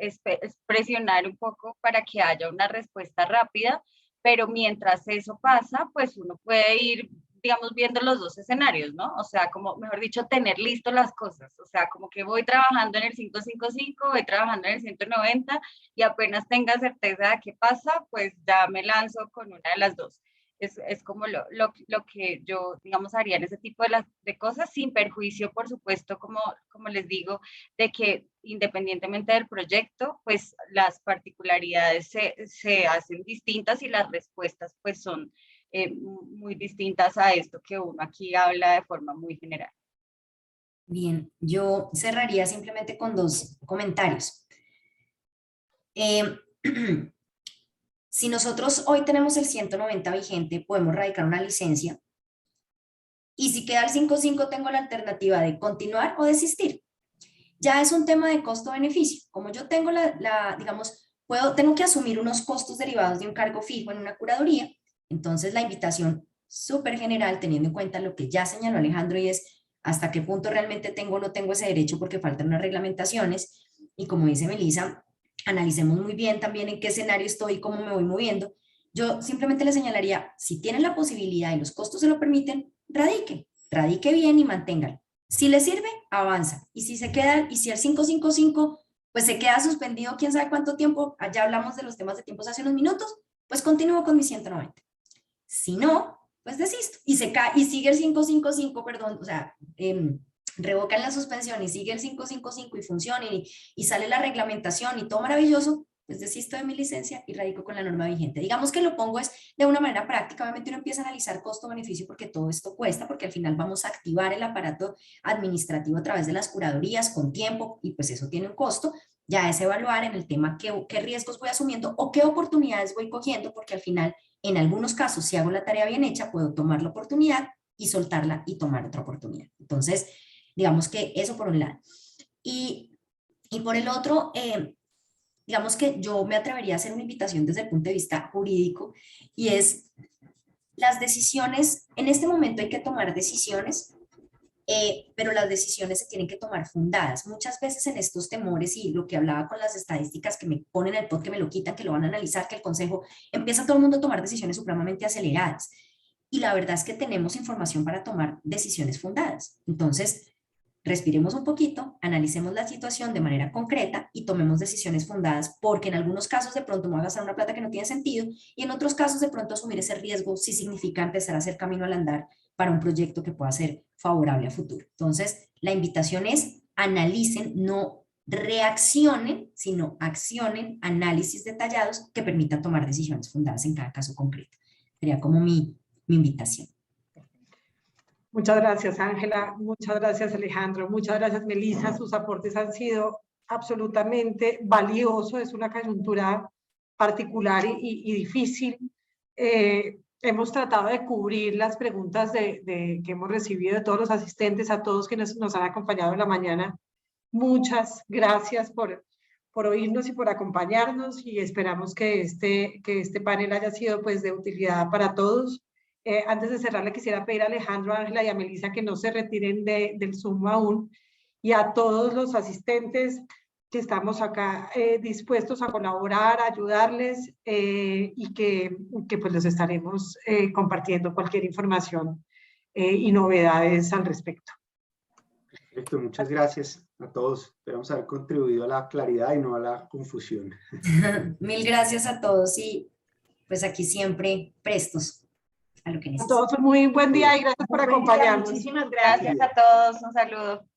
presionar un poco para que haya una respuesta rápida, pero mientras eso pasa, pues uno puede ir, digamos, viendo los dos escenarios, ¿no? O sea, como, mejor dicho, tener listo las cosas, o sea, como que voy trabajando en el 555, voy trabajando en el 190 y apenas tenga certeza de qué pasa, pues ya me lanzo con una de las dos. Es como lo que yo, digamos, haría en ese tipo de cosas, sin perjuicio, por supuesto, como les digo, de que independientemente del proyecto, pues las particularidades se hacen distintas y las respuestas pues son muy distintas a esto que uno aquí habla de forma muy general. Bien, yo cerraría simplemente con 2 comentarios. Si nosotros hoy tenemos el 190 vigente, podemos radicar una licencia. Y si queda el 5.5, tengo la alternativa de continuar o desistir. Ya es un tema de costo-beneficio. Como yo tengo digamos, tengo que asumir unos costos derivados de un cargo fijo en una curaduría, entonces la invitación súper general, teniendo en cuenta lo que ya señaló Alejandro, y es hasta qué punto realmente tengo o no tengo ese derecho porque faltan unas reglamentaciones, y como dice Melissa, analicemos muy bien también en qué escenario estoy y cómo me voy moviendo. Yo simplemente le señalaría, si tienen la posibilidad y los costos se lo permiten, radique bien y manténgalo. Si le sirve, avanza. Y si se queda, y si el 555 pues se queda suspendido quién sabe cuánto tiempo, allá hablamos de los temas de tiempos hace unos minutos, pues continúo con mi 190. Si no, pues desisto. Y sigue el 555, perdón, o sea, revocan la suspensión y sigue el 555 y funciona y sale la reglamentación y todo maravilloso, pues desisto de mi licencia y radico con la norma vigente. Digamos que lo pongo es de una manera práctica, obviamente uno empieza a analizar costo-beneficio porque todo esto cuesta, porque al final vamos a activar el aparato administrativo a través de las curadurías con tiempo y pues eso tiene un costo. Ya es evaluar en el tema qué riesgos voy asumiendo o qué oportunidades voy cogiendo, porque al final, en algunos casos, si hago la tarea bien hecha, puedo tomar la oportunidad y soltarla y tomar otra oportunidad. Entonces, digamos que eso por un lado. Y por el otro, digamos que yo me atrevería a hacer una invitación desde el punto de vista jurídico, y es las decisiones, en este momento hay que tomar decisiones, pero las decisiones se tienen que tomar fundadas. Muchas veces en estos temores, y lo que hablaba con las estadísticas que me ponen el pod, que me lo quitan, que lo van a analizar, que el consejo, empieza todo el mundo a tomar decisiones supremamente aceleradas. Y la verdad es que tenemos información para tomar decisiones fundadas. Entonces, respiremos un poquito, analicemos la situación de manera concreta y tomemos decisiones fundadas, porque en algunos casos de pronto me voy a gastar una plata que no tiene sentido, y en otros casos de pronto asumir ese riesgo sí significa empezar a hacer camino al andar para un proyecto que pueda ser favorable a futuro. Entonces, la invitación es analicen, no reaccionen, sino accionen análisis detallados que permitan tomar decisiones fundadas en cada caso concreto. Sería como mi invitación. Muchas gracias, Ángela. Muchas gracias, Alejandro. Muchas gracias, Melissa. Sus aportes han sido absolutamente valiosos. Es una coyuntura particular y difícil. Hemos tratado de cubrir las preguntas que hemos recibido de todos los asistentes, a todos que nos han acompañado en la mañana. Muchas gracias por oírnos y por acompañarnos, y esperamos que este panel haya sido pues de utilidad para todos. Antes de cerrar, le quisiera pedir a Alejandro, a Ángela y a Melissa que no se retiren del Zoom aún, y a todos los asistentes que estamos acá dispuestos a colaborar, a ayudarles, y que pues les estaremos compartiendo cualquier información y novedades al respecto. Perfecto, muchas gracias a todos. Esperamos haber contribuido a la claridad y no a la confusión. Mil gracias a todos, y pues aquí siempre prestos a lo que necesiten. A todos un muy buen día y gracias por acompañarnos. Muchísimas gracias. Gracias a todos, un saludo.